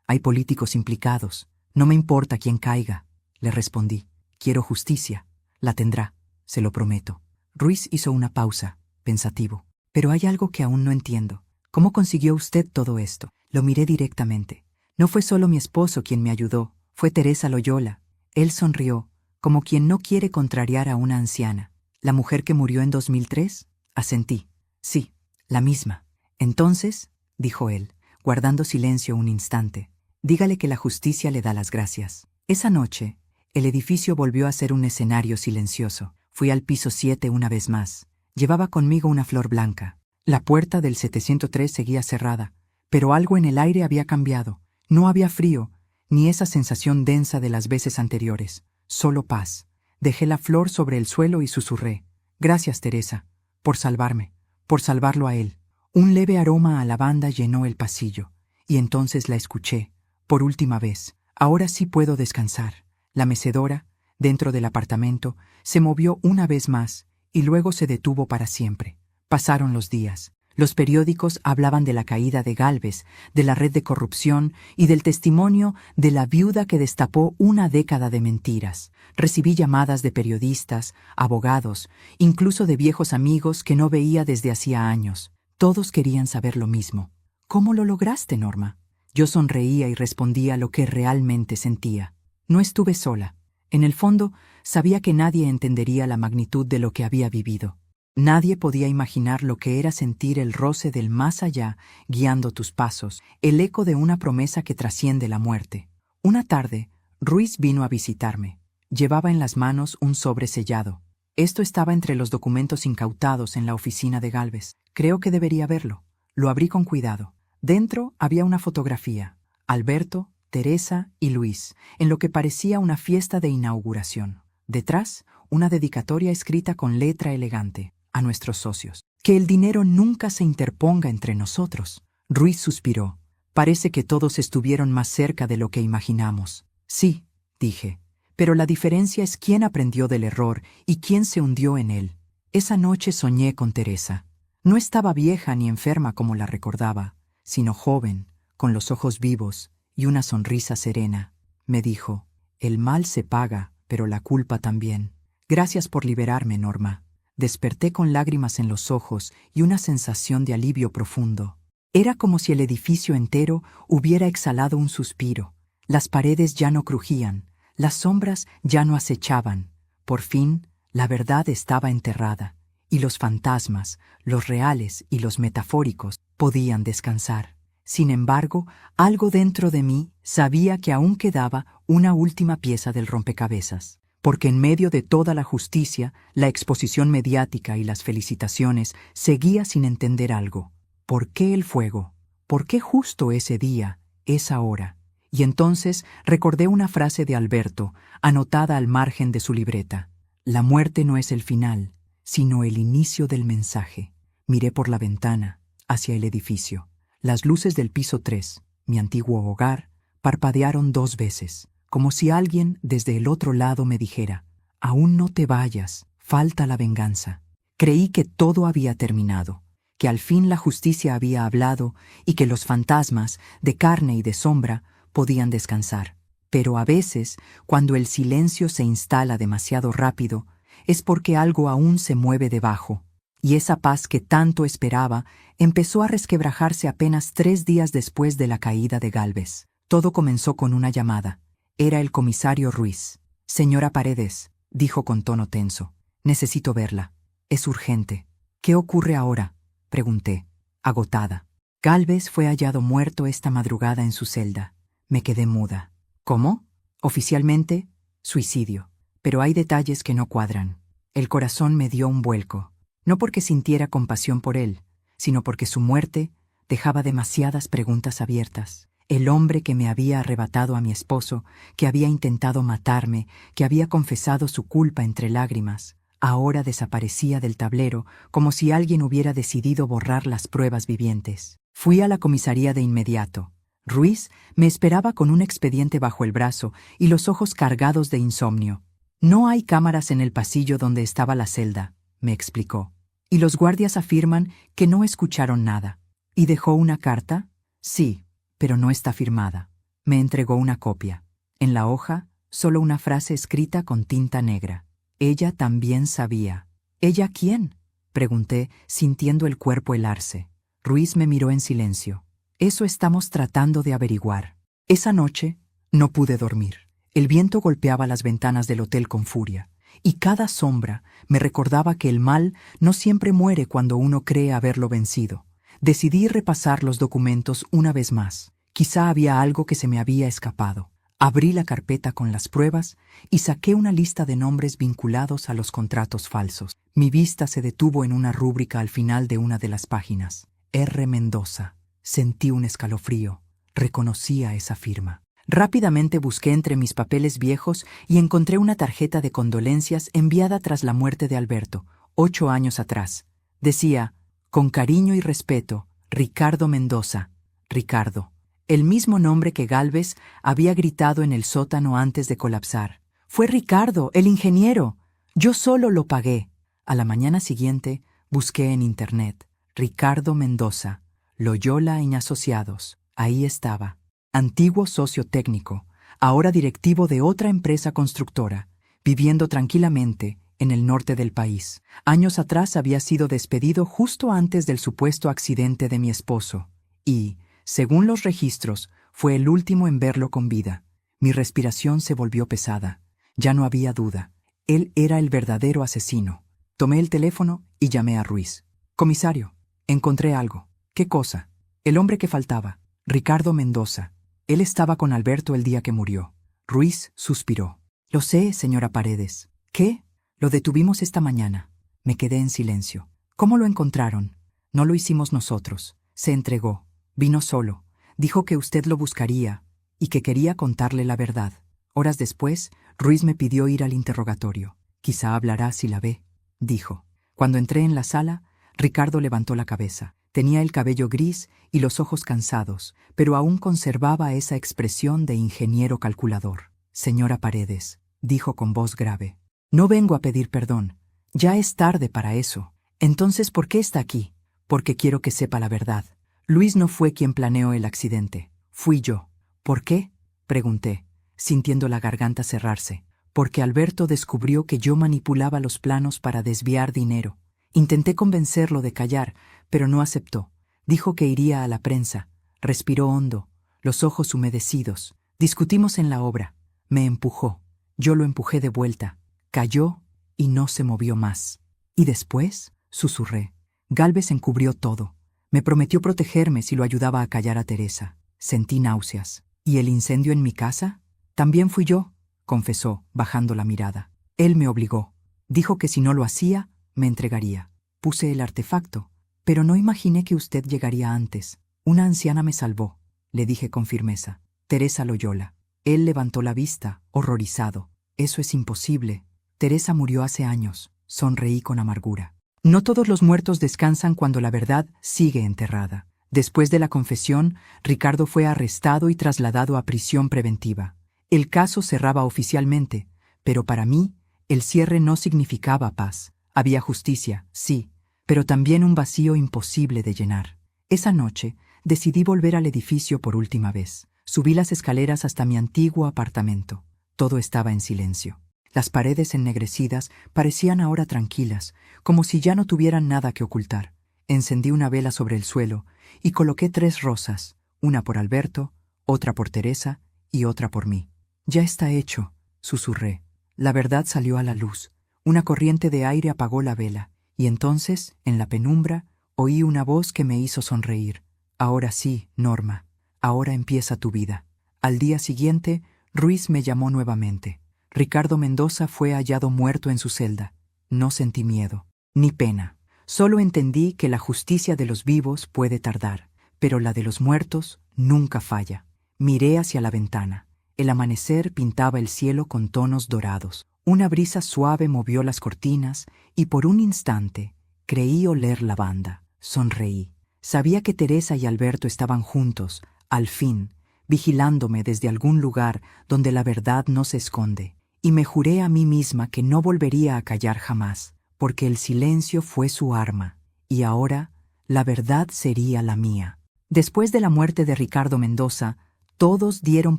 Speaker 1: Hay políticos implicados. No me importa quién caiga, le respondí. Quiero justicia. La tendrá, se lo prometo. Ruiz hizo una pausa, pensativo. Pero hay algo que aún no entiendo. ¿Cómo consiguió usted todo esto? Lo miré directamente. No fue solo mi esposo quien me ayudó, fue Teresa Loyola. Él sonrió, como quien no quiere contrariar a una anciana. ¿La mujer que murió en 2003? Asentí. Sí, la misma. Entonces, dijo él, guardando silencio un instante, dígale que la justicia le da las gracias. Esa noche, el edificio volvió a ser un escenario silencioso. Fui al piso 7 una vez más. Llevaba conmigo una flor blanca. La puerta del 703 seguía cerrada, pero algo en el aire había cambiado. No había frío, ni esa sensación densa de las veces anteriores. Solo paz. Dejé la flor sobre el suelo y susurré. Gracias, Teresa, por salvarme, por salvarlo a él. Un leve aroma a lavanda llenó el pasillo, y entonces la escuché, por última vez. Ahora sí puedo descansar. La mecedora, dentro del apartamento, se movió una vez más, y luego se detuvo para siempre. Pasaron los días. Los periódicos hablaban de la caída de Gálvez, de la red de corrupción y del testimonio de la viuda que destapó una década de mentiras. Recibí llamadas de periodistas, abogados, incluso de viejos amigos que no veía desde hacía años. Todos querían saber lo mismo. ¿Cómo lo lograste, Norma? Yo sonreía y respondía lo que realmente sentía. No estuve sola. En el fondo, sabía que nadie entendería la magnitud de lo que había vivido. Nadie podía imaginar lo que era sentir el roce del más allá guiando tus pasos, el eco de una promesa que trasciende la muerte. Una tarde, Ruiz vino a visitarme. Llevaba en las manos un sobre sellado. Esto estaba entre los documentos incautados en la oficina de Gálvez. Creo que debería verlo. Lo abrí con cuidado. Dentro había una fotografía. Alberto, Teresa y Luis, en lo que parecía una fiesta de inauguración. Detrás, una dedicatoria escrita con letra elegante. A nuestros socios. Que el dinero nunca se interponga entre nosotros. Ruiz suspiró. Parece que todos estuvieron más cerca de lo que imaginamos. Sí, dije. Pero la diferencia es quién aprendió del error y quién se hundió en él. Esa noche soñé con Teresa. No estaba vieja ni enferma como la recordaba, sino joven, con los ojos vivos y una sonrisa serena. Me dijo, el mal se paga, pero la culpa también. Gracias por liberarme, Norma. Desperté con lágrimas en los ojos y una sensación de alivio profundo. Era como si el edificio entero hubiera exhalado un suspiro. Las paredes ya no crujían, las sombras ya no acechaban. Por fin, la verdad estaba enterrada, y los fantasmas, los reales y los metafóricos, podían descansar. Sin embargo, algo dentro de mí sabía que aún quedaba una última pieza del rompecabezas. Porque en medio de toda la justicia, la exposición mediática y las felicitaciones, seguía sin entender algo. ¿Por qué el fuego? ¿Por qué justo ese día, esa hora? Y entonces recordé una frase de Alberto, anotada al margen de su libreta. La muerte no es el final, sino el inicio del mensaje. Miré por la ventana, hacia el edificio. Las luces del piso 3, mi antiguo hogar, parpadearon 2 veces. Como si alguien desde el otro lado me dijera, aún no te vayas, falta la venganza. Creí que todo había terminado, que al fin la justicia había hablado y que los fantasmas, de carne y de sombra, podían descansar. Pero a veces, cuando el silencio se instala demasiado rápido, es porque algo aún se mueve debajo, y esa paz que tanto esperaba empezó a resquebrajarse apenas 3 días después de la caída de Gálvez. Todo comenzó con una llamada. Era el comisario Ruiz. Señora Paredes, dijo con tono tenso. Necesito verla. Es urgente. ¿Qué ocurre ahora? Pregunté, agotada. Gálvez fue hallado muerto esta madrugada en su celda. Me quedé muda. ¿Cómo? Oficialmente, suicidio. Pero hay detalles que no cuadran. El corazón me dio un vuelco. No porque sintiera compasión por él, sino porque su muerte dejaba demasiadas preguntas abiertas. El hombre que me había arrebatado a mi esposo, que había intentado matarme, que había confesado su culpa entre lágrimas, ahora desaparecía del tablero como si alguien hubiera decidido borrar las pruebas vivientes. Fui a la comisaría de inmediato. Ruiz me esperaba con un expediente bajo el brazo y los ojos cargados de insomnio. No hay cámaras en el pasillo donde estaba la celda, me explicó. Y los guardias afirman que no escucharon nada. ¿Y dejó una carta? Sí, pero no está firmada. Me entregó una copia. En la hoja, solo una frase escrita con tinta negra. Ella también sabía. ¿Ella quién?, pregunté, sintiendo el cuerpo helarse. Ruiz me miró en silencio. Eso estamos tratando de averiguar. Esa noche no pude dormir. El viento golpeaba las ventanas del hotel con furia, y cada sombra me recordaba que el mal no siempre muere cuando uno cree haberlo vencido. Decidí repasar los documentos una vez más. Quizá había algo que se me había escapado. Abrí la carpeta con las pruebas y saqué una lista de nombres vinculados a los contratos falsos. Mi vista se detuvo en una rúbrica al final de una de las páginas. R. Mendoza. Sentí un escalofrío. Reconocía esa firma. Rápidamente busqué entre mis papeles viejos y encontré una tarjeta de condolencias enviada tras la muerte de Alberto, 8 años atrás. Decía: con cariño y respeto, Ricardo Mendoza. Ricardo. El mismo nombre que Gálvez había gritado en el sótano antes de colapsar. Fue Ricardo, el ingeniero. Yo solo lo pagué. A la mañana siguiente busqué en internet: Ricardo Mendoza, Loyola y Asociados. Ahí estaba. Antiguo socio técnico, ahora directivo de otra empresa constructora, viviendo tranquilamente en el norte del país. Años atrás había sido despedido justo antes del supuesto accidente de mi esposo, y, según los registros, fue el último en verlo con vida. Mi respiración se volvió pesada. Ya no había duda. Él era el verdadero asesino. Tomé el teléfono y llamé a Ruiz. Comisario, encontré algo. ¿Qué cosa? El hombre que faltaba, Ricardo Mendoza. Él estaba con Alberto el día que murió. Ruiz suspiró. Lo sé, señora Paredes. ¿Qué? Lo detuvimos esta mañana. Me quedé en silencio. ¿Cómo lo encontraron? No lo hicimos nosotros. Se entregó. Vino solo. Dijo que usted lo buscaría y que quería contarle la verdad. Horas después, Ruiz me pidió ir al interrogatorio. Quizá hablará si la ve, dijo. Cuando entré en la sala, Ricardo levantó la cabeza. Tenía el cabello gris y los ojos cansados, pero aún conservaba esa expresión de ingeniero calculador. Señora Paredes, dijo con voz grave, no vengo a pedir perdón. Ya es tarde para eso. Entonces, ¿por qué está aquí? Porque quiero que sepa la verdad. Luis no fue quien planeó el accidente. Fui yo. ¿Por qué?, pregunté, sintiendo la garganta cerrarse. Porque Alberto descubrió que yo manipulaba los planos para desviar dinero. Intenté convencerlo de callar, pero no aceptó. Dijo que iría a la prensa. Respiró hondo, los ojos humedecidos. Discutimos en la obra. Me empujó. Yo lo empujé de vuelta. Cayó y no se movió más. ¿Y después?, susurré. Gálvez encubrió todo. Me prometió protegerme si lo ayudaba a callar a Teresa. Sentí náuseas. ¿Y el incendio en mi casa? También fui yo, confesó, bajando la mirada. Él me obligó. Dijo que si no lo hacía, me entregaría. Puse el artefacto, pero no imaginé que usted llegaría antes. Una anciana me salvó, le dije con firmeza. Teresa Loyola. Él levantó la vista, horrorizado. Eso es imposible. Teresa murió hace años. Sonreí con amargura. No todos los muertos descansan cuando la verdad sigue enterrada. Después de la confesión, Ricardo fue arrestado y trasladado a prisión preventiva. El caso cerraba oficialmente, pero para mí, el cierre no significaba paz. Había justicia, sí, pero también un vacío imposible de llenar. Esa noche, decidí volver al edificio por última vez. Subí las escaleras hasta mi antiguo apartamento. Todo estaba en silencio. Las paredes ennegrecidas parecían ahora tranquilas, como si ya no tuvieran nada que ocultar. Encendí una vela sobre el suelo y coloqué 3 rosas, una por Alberto, otra por Teresa y otra por mí. Ya está hecho, susurré. La verdad salió a la luz. Una corriente de aire apagó la vela, y entonces, en la penumbra, oí una voz que me hizo sonreír. Ahora sí, Norma, ahora empieza tu vida. Al día siguiente, Ruiz me llamó nuevamente. Ricardo Mendoza fue hallado muerto en su celda. No sentí miedo, ni pena. Solo entendí que la justicia de los vivos puede tardar, pero la de los muertos nunca falla. Miré hacia la ventana. El amanecer pintaba el cielo con tonos dorados. Una brisa suave movió las cortinas y por un instante creí oler lavanda. Sonreí. Sabía que Teresa y Alberto estaban juntos, al fin, vigilándome desde algún lugar donde la verdad no se esconde. Y me juré a mí misma que no volvería a callar jamás, porque el silencio fue su arma, y ahora la verdad sería la mía. Después de la muerte de Ricardo Mendoza, todos dieron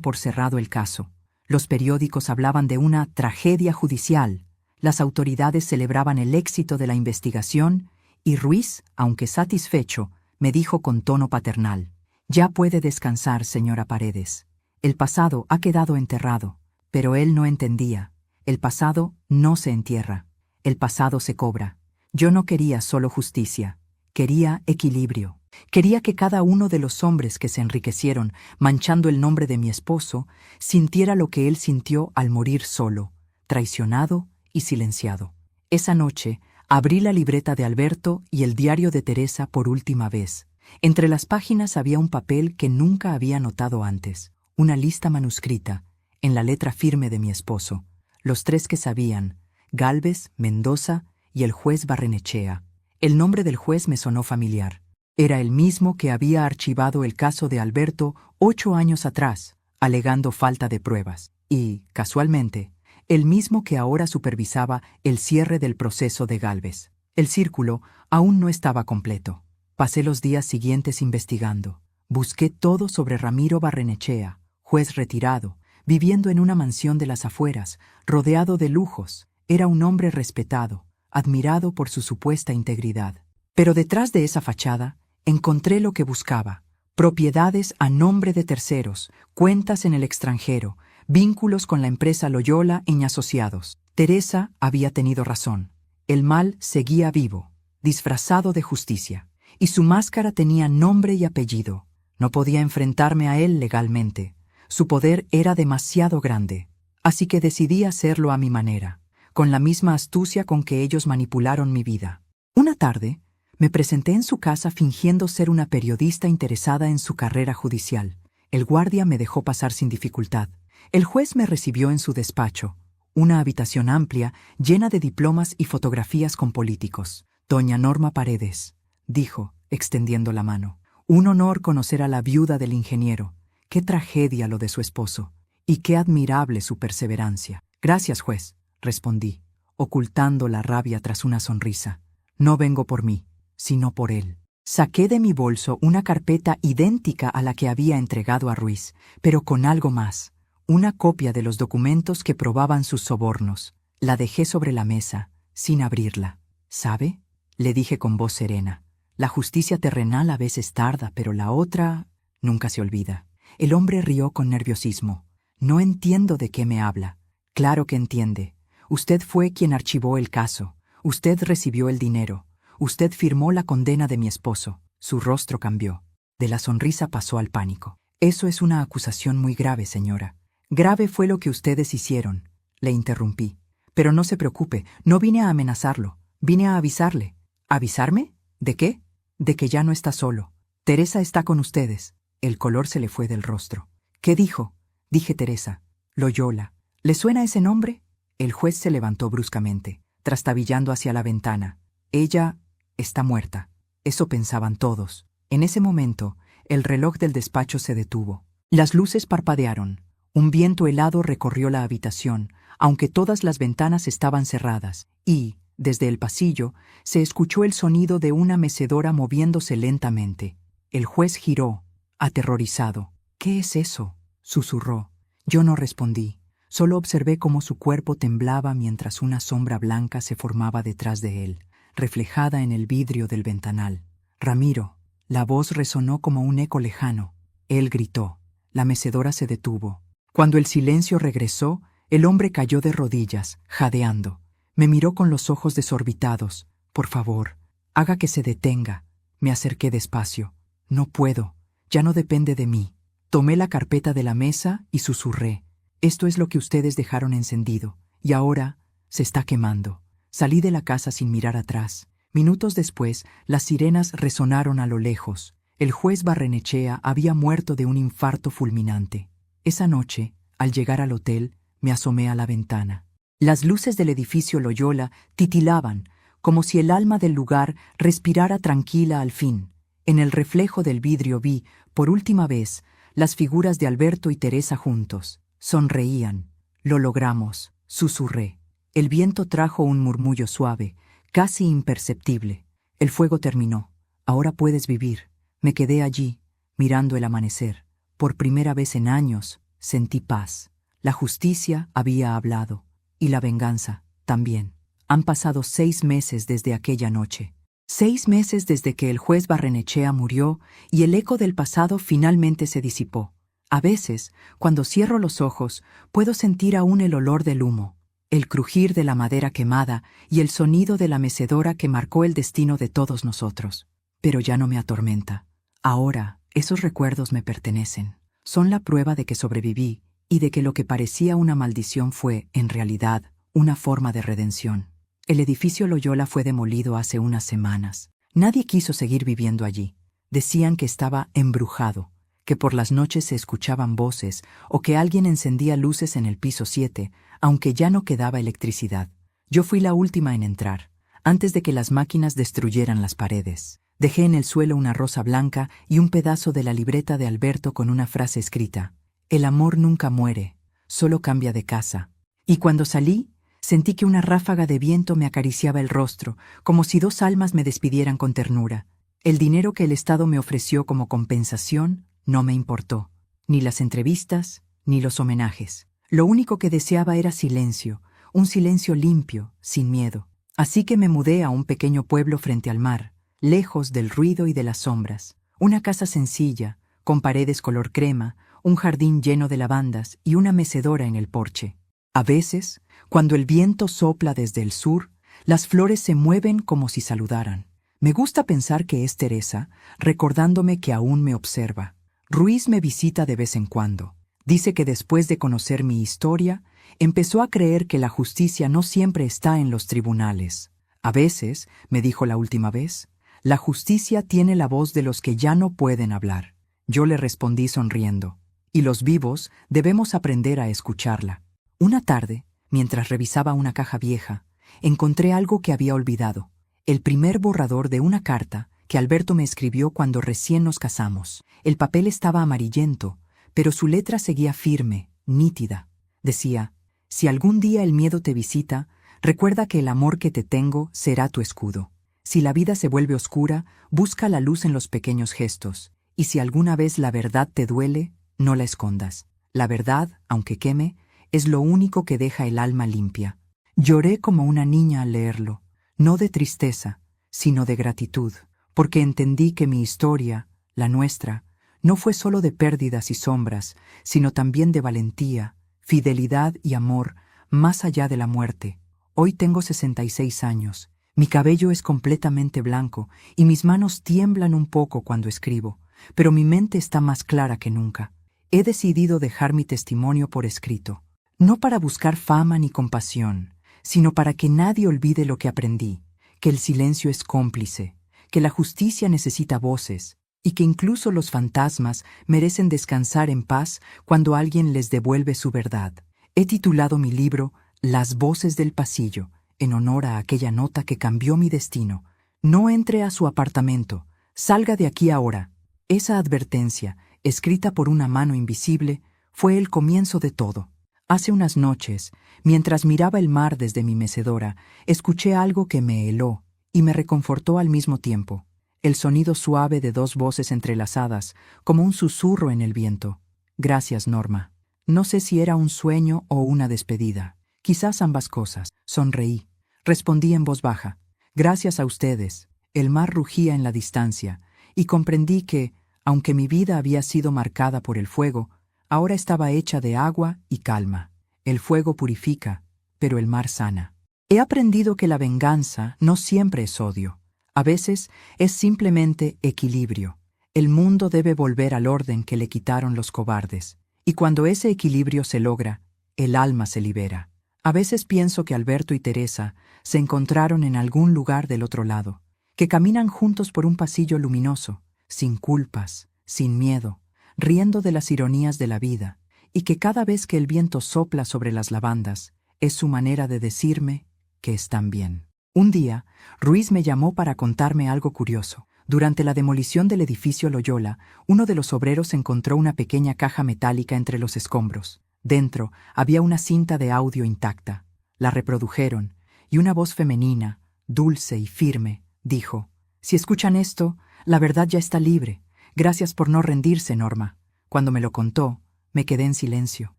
Speaker 1: por cerrado el caso. Los periódicos hablaban de una tragedia judicial, las autoridades celebraban el éxito de la investigación, y Ruiz, aunque satisfecho, me dijo con tono paternal: «Ya puede descansar, señora Paredes. El pasado ha quedado enterrado». Pero él no entendía. El pasado no se entierra. El pasado se cobra. Yo no quería solo justicia. Quería equilibrio. Quería que cada uno de los hombres que se enriquecieron manchando el nombre de mi esposo sintiera lo que él sintió al morir solo, traicionado y silenciado. Esa noche abrí la libreta de Alberto y el diario de Teresa por última vez. Entre las páginas había un papel que nunca había notado antes, una lista manuscrita, en la letra firme de mi esposo. Los tres que sabían: Gálvez, Mendoza y el juez Barrenechea. El nombre del juez me sonó familiar. Era el mismo que había archivado el caso de Alberto 8 años atrás, alegando falta de pruebas, y, casualmente, el mismo que ahora supervisaba el cierre del proceso de Gálvez. El círculo aún no estaba completo. Pasé los días siguientes investigando. Busqué todo sobre Ramiro Barrenechea, juez retirado, viviendo en una mansión de las afueras, rodeado de lujos. Era un hombre respetado, admirado por su supuesta integridad. Pero detrás de esa fachada encontré lo que buscaba: propiedades a nombre de terceros, cuentas en el extranjero, vínculos con la empresa Loyola y Asociados. Teresa había tenido razón. El mal seguía vivo, disfrazado de justicia, y su máscara tenía nombre y apellido. No podía enfrentarme a él legalmente. Su poder era demasiado grande, así que decidí hacerlo a mi manera, con la misma astucia con que ellos manipularon mi vida. Una tarde, me presenté en su casa fingiendo ser una periodista interesada en su carrera judicial. El guardia me dejó pasar sin dificultad. El juez me recibió en su despacho, una habitación amplia, llena de diplomas y fotografías con políticos. «Doña Norma Paredes», dijo, extendiendo la mano. «Un honor conocer a la viuda del ingeniero. Qué tragedia lo de su esposo, y qué admirable su perseverancia». «Gracias, juez», respondí, ocultando la rabia tras una sonrisa. «No vengo por mí, sino por él». Saqué de mi bolso una carpeta idéntica a la que había entregado a Ruiz, pero con algo más: una copia de los documentos que probaban sus sobornos. La dejé sobre la mesa, sin abrirla. «¿Sabe?», le dije con voz serena. «La justicia terrenal a veces tarda, pero la otra nunca se olvida». El hombre rió con nerviosismo. «No entiendo de qué me habla». «Claro que entiende. Usted fue quien archivó el caso. Usted recibió el dinero. Usted firmó la condena de mi esposo». Su rostro cambió. De la sonrisa pasó al pánico. «Eso es una acusación muy grave, señora». «Grave fue lo que ustedes hicieron», le interrumpí. «Pero no se preocupe, no vine a amenazarlo. Vine a avisarle». «¿Avisarme? ¿De qué?» «De que ya no está solo. Teresa está con ustedes». El color se le fue del rostro. «¿Qué dijo?», dije. «Teresa. Loyola. ¿Le suena ese nombre?». El juez se levantó bruscamente, trastabillando hacia la ventana. «Ella está muerta». Eso pensaban todos. En ese momento, el reloj del despacho se detuvo. Las luces parpadearon. Un viento helado recorrió la habitación, aunque todas las ventanas estaban cerradas, y, desde el pasillo, se escuchó el sonido de una mecedora moviéndose lentamente. El juez giró, aterrorizado. «¿Qué es eso?», susurró. Yo no respondí. Solo observé cómo su cuerpo temblaba mientras una sombra blanca se formaba detrás de él, reflejada en el vidrio del ventanal. «Ramiro». La voz resonó como un eco lejano. Él gritó. La mecedora se detuvo. Cuando el silencio regresó, el hombre cayó de rodillas, jadeando. Me miró con los ojos desorbitados. «Por favor, haga que se detenga». Me acerqué despacio. «No puedo. Ya no depende de mí». Tomé la carpeta de la mesa y susurré. «Esto es lo que ustedes dejaron encendido, y ahora se está quemando». Salí de la casa sin mirar atrás. Minutos después, las sirenas resonaron a lo lejos. El juez Barrenechea había muerto de un infarto fulminante. Esa noche, al llegar al hotel, me asomé a la ventana. Las luces del edificio Loyola titilaban, como si el alma del lugar respirara tranquila al fin. En el reflejo del vidrio vi, por última vez, las figuras de Alberto y Teresa juntos. Sonreían. «Lo logramos», susurré. El viento trajo un murmullo suave, casi imperceptible. El fuego terminó. Ahora puedes vivir. Me quedé allí, mirando el amanecer. Por primera vez en años, sentí paz. La justicia había hablado. Y la venganza, también. Han pasado 6 meses desde aquella noche. 6 meses desde que el juez Barrenechea murió y el eco del pasado finalmente se disipó. A veces, cuando cierro los ojos, puedo sentir aún el olor del humo, el crujir de la madera quemada y el sonido de la mecedora que marcó el destino de todos nosotros. Pero ya no me atormenta. Ahora, esos recuerdos me pertenecen. Son la prueba de que sobreviví y de que lo que parecía una maldición fue, en realidad, una forma de redención. El edificio Loyola fue demolido hace unas semanas. Nadie quiso seguir viviendo allí. Decían que estaba embrujado, que por las noches se escuchaban voces o que alguien encendía luces en el piso 7, aunque ya no quedaba electricidad. Yo fui la última en entrar, antes de que las máquinas destruyeran las paredes. Dejé en el suelo una rosa blanca y un pedazo de la libreta de Alberto con una frase escrita: «El amor nunca muere, solo cambia de casa». Y cuando salí, sentí que una ráfaga de viento me acariciaba el rostro, como si 2 almas me despidieran con ternura. El dinero que el Estado me ofreció como compensación no me importó, ni las entrevistas, ni los homenajes. Lo único que deseaba era silencio, un silencio limpio, sin miedo. Así que me mudé a un pequeño pueblo frente al mar, lejos del ruido y de las sombras. Una casa sencilla, con paredes color crema, un jardín lleno de lavandas y una mecedora en el porche. A veces, cuando el viento sopla desde el sur, las flores se mueven como si saludaran. Me gusta pensar que es Teresa, recordándome que aún me observa. Ruiz me visita de vez en cuando. Dice que después de conocer mi historia, empezó a creer que la justicia no siempre está en los tribunales. A veces, me dijo la última vez, la justicia tiene la voz de los que ya no pueden hablar. Yo le respondí sonriendo. Y los vivos debemos aprender a escucharla. Una tarde, mientras revisaba una caja vieja, encontré algo que había olvidado. El primer borrador de una carta que Alberto me escribió cuando recién nos casamos. El papel estaba amarillento, pero su letra seguía firme, nítida. Decía: «Si algún día el miedo te visita, recuerda que el amor que te tengo será tu escudo. Si la vida se vuelve oscura, busca la luz en los pequeños gestos. Y si alguna vez la verdad te duele, no la escondas. La verdad, aunque queme, es lo único que deja el alma limpia». Lloré como una niña al leerlo, no de tristeza, sino de gratitud, porque entendí que mi historia, la nuestra, no fue solo de pérdidas y sombras, sino también de valentía, fidelidad y amor, más allá de la muerte. Hoy tengo 66 años, mi cabello es completamente blanco y mis manos tiemblan un poco cuando escribo, pero mi mente está más clara que nunca. He decidido dejar mi testimonio por escrito, no para buscar fama ni compasión, sino para que nadie olvide lo que aprendí, que el silencio es cómplice, que la justicia necesita voces, y que incluso los fantasmas merecen descansar en paz cuando alguien les devuelve su verdad. He titulado mi libro Las voces del pasillo, en honor a aquella nota que cambió mi destino. No entre a su apartamento, salga de aquí ahora. Esa advertencia, escrita por una mano invisible, fue el comienzo de todo. Hace unas noches, mientras miraba el mar desde mi mecedora, escuché algo que me heló y me reconfortó al mismo tiempo. El sonido suave de 2 voces entrelazadas, como un susurro en el viento. «Gracias, Norma». No sé si era un sueño o una despedida. Quizás ambas cosas. Sonreí. Respondí en voz baja: «Gracias a ustedes». El mar rugía en la distancia, y comprendí que, aunque mi vida había sido marcada por el fuego, ahora estaba hecha de agua y calma. El fuego purifica, pero el mar sana. He aprendido que la venganza no siempre es odio. A veces es simplemente equilibrio. El mundo debe volver al orden que le quitaron los cobardes. Y cuando ese equilibrio se logra, el alma se libera. A veces pienso que Alberto y Teresa se encontraron en algún lugar del otro lado, que caminan juntos por un pasillo luminoso, sin culpas, sin miedo, riendo de las ironías de la vida, y que cada vez que el viento sopla sobre las lavandas, es su manera de decirme que están bien. Un día, Ruiz me llamó para contarme algo curioso. Durante la demolición del edificio Loyola, uno de los obreros encontró una pequeña caja metálica entre los escombros. Dentro había una cinta de audio intacta. La reprodujeron, y una voz femenina, dulce y firme, dijo. Si escuchan esto, la verdad ya está libre. Gracias por no rendirse, Norma. Cuando me lo contó, me quedé en silencio.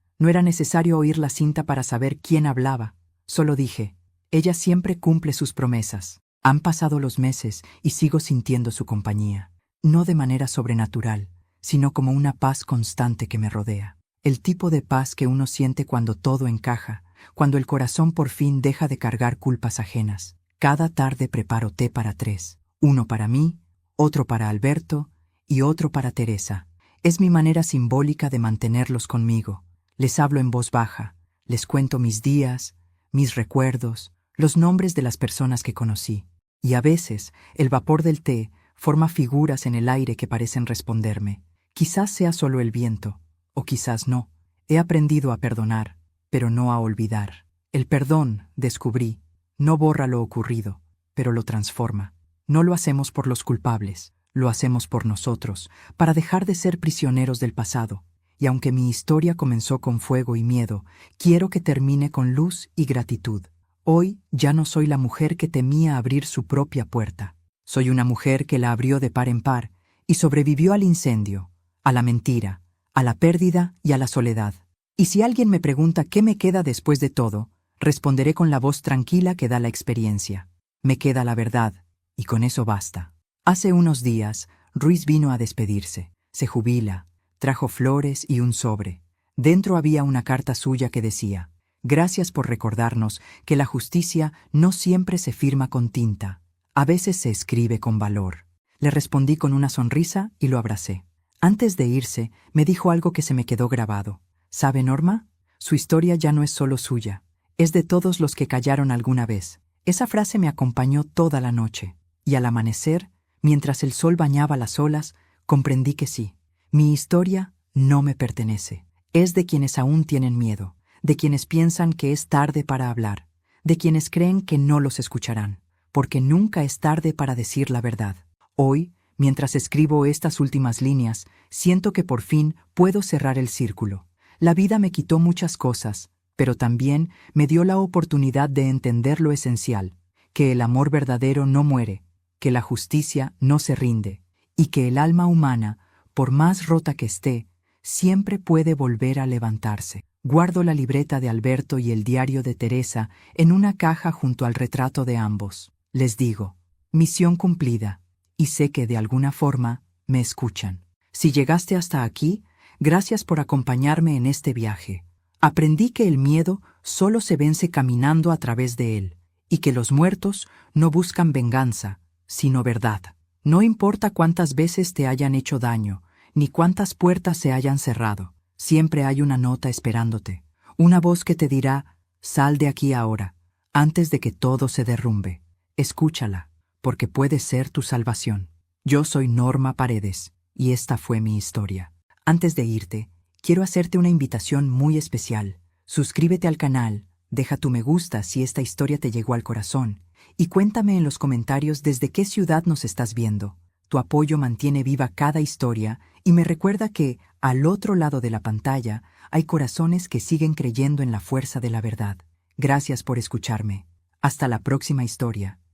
Speaker 1: No era necesario oír la cinta para saber quién hablaba. Solo dije, ella siempre cumple sus promesas. Han pasado los meses y sigo sintiendo su compañía. No de manera sobrenatural, sino como una paz constante que me rodea. El tipo de paz que uno siente cuando todo encaja, cuando el corazón por fin deja de cargar culpas ajenas. Cada tarde preparo té para 3, uno para mí, otro para Alberto y otro para Teresa. Es mi manera simbólica de mantenerlos conmigo. Les hablo en voz baja, les cuento mis días, mis recuerdos, los nombres de las personas que conocí. Y a veces, el vapor del té forma figuras en el aire que parecen responderme. Quizás sea solo el viento, o quizás no. He aprendido a perdonar, pero no a olvidar. El perdón, descubrí, no borra lo ocurrido, pero lo transforma. No lo hacemos por los culpables, lo hacemos por nosotros, para dejar de ser prisioneros del pasado. Y aunque mi historia comenzó con fuego y miedo, quiero que termine con luz y gratitud. Hoy ya no soy la mujer que temía abrir su propia puerta. Soy una mujer que la abrió de par en par y sobrevivió al incendio, a la mentira, a la pérdida y a la soledad. Y si alguien me pregunta qué me queda después de todo, responderé con la voz tranquila que da la experiencia. Me queda la verdad, y con eso basta. Hace unos días, Ruiz vino a despedirse. Se jubila, trajo flores y un sobre. Dentro había una carta suya que decía: «Gracias por recordarnos que la justicia no siempre se firma con tinta. A veces se escribe con valor». Le respondí con una sonrisa y lo abracé. Antes de irse, me dijo algo que se me quedó grabado. «¿Sabe, Norma? Su historia ya no es solo suya. Es de todos los que callaron alguna vez». Esa frase me acompañó toda la noche. Y al amanecer, mientras el sol bañaba las olas, comprendí que sí. Mi historia no me pertenece. Es de quienes aún tienen miedo, de quienes piensan que es tarde para hablar, de quienes creen que no los escucharán, porque nunca es tarde para decir la verdad. Hoy, mientras escribo estas últimas líneas, siento que por fin puedo cerrar el círculo. La vida me quitó muchas cosas, pero también me dio la oportunidad de entender lo esencial, que el amor verdadero no muere, que la justicia no se rinde, y que el alma humana, por más rota que esté, siempre puede volver a levantarse. Guardo la libreta de Alberto y el diario de Teresa en una caja junto al retrato de ambos. Les digo, misión cumplida, y sé que de alguna forma me escuchan. Si llegaste hasta aquí, gracias por acompañarme en este viaje. Aprendí que el miedo solo se vence caminando a través de él, y que los muertos no buscan venganza, sino verdad. No importa cuántas veces te hayan hecho daño, ni cuántas puertas se hayan cerrado, siempre hay una nota esperándote, una voz que te dirá: «Sal de aquí ahora, antes de que todo se derrumbe». Escúchala, porque puede ser tu salvación. Yo soy Norma Paredes, y esta fue mi historia. Antes de irte, quiero hacerte una invitación muy especial. Suscríbete al canal, deja tu me gusta si esta historia te llegó al corazón, y cuéntame en los comentarios desde qué ciudad nos estás viendo. Tu apoyo mantiene viva cada historia y me recuerda que, al otro lado de la pantalla, hay corazones que siguen creyendo en la fuerza de la verdad. Gracias por escucharme. Hasta la próxima historia.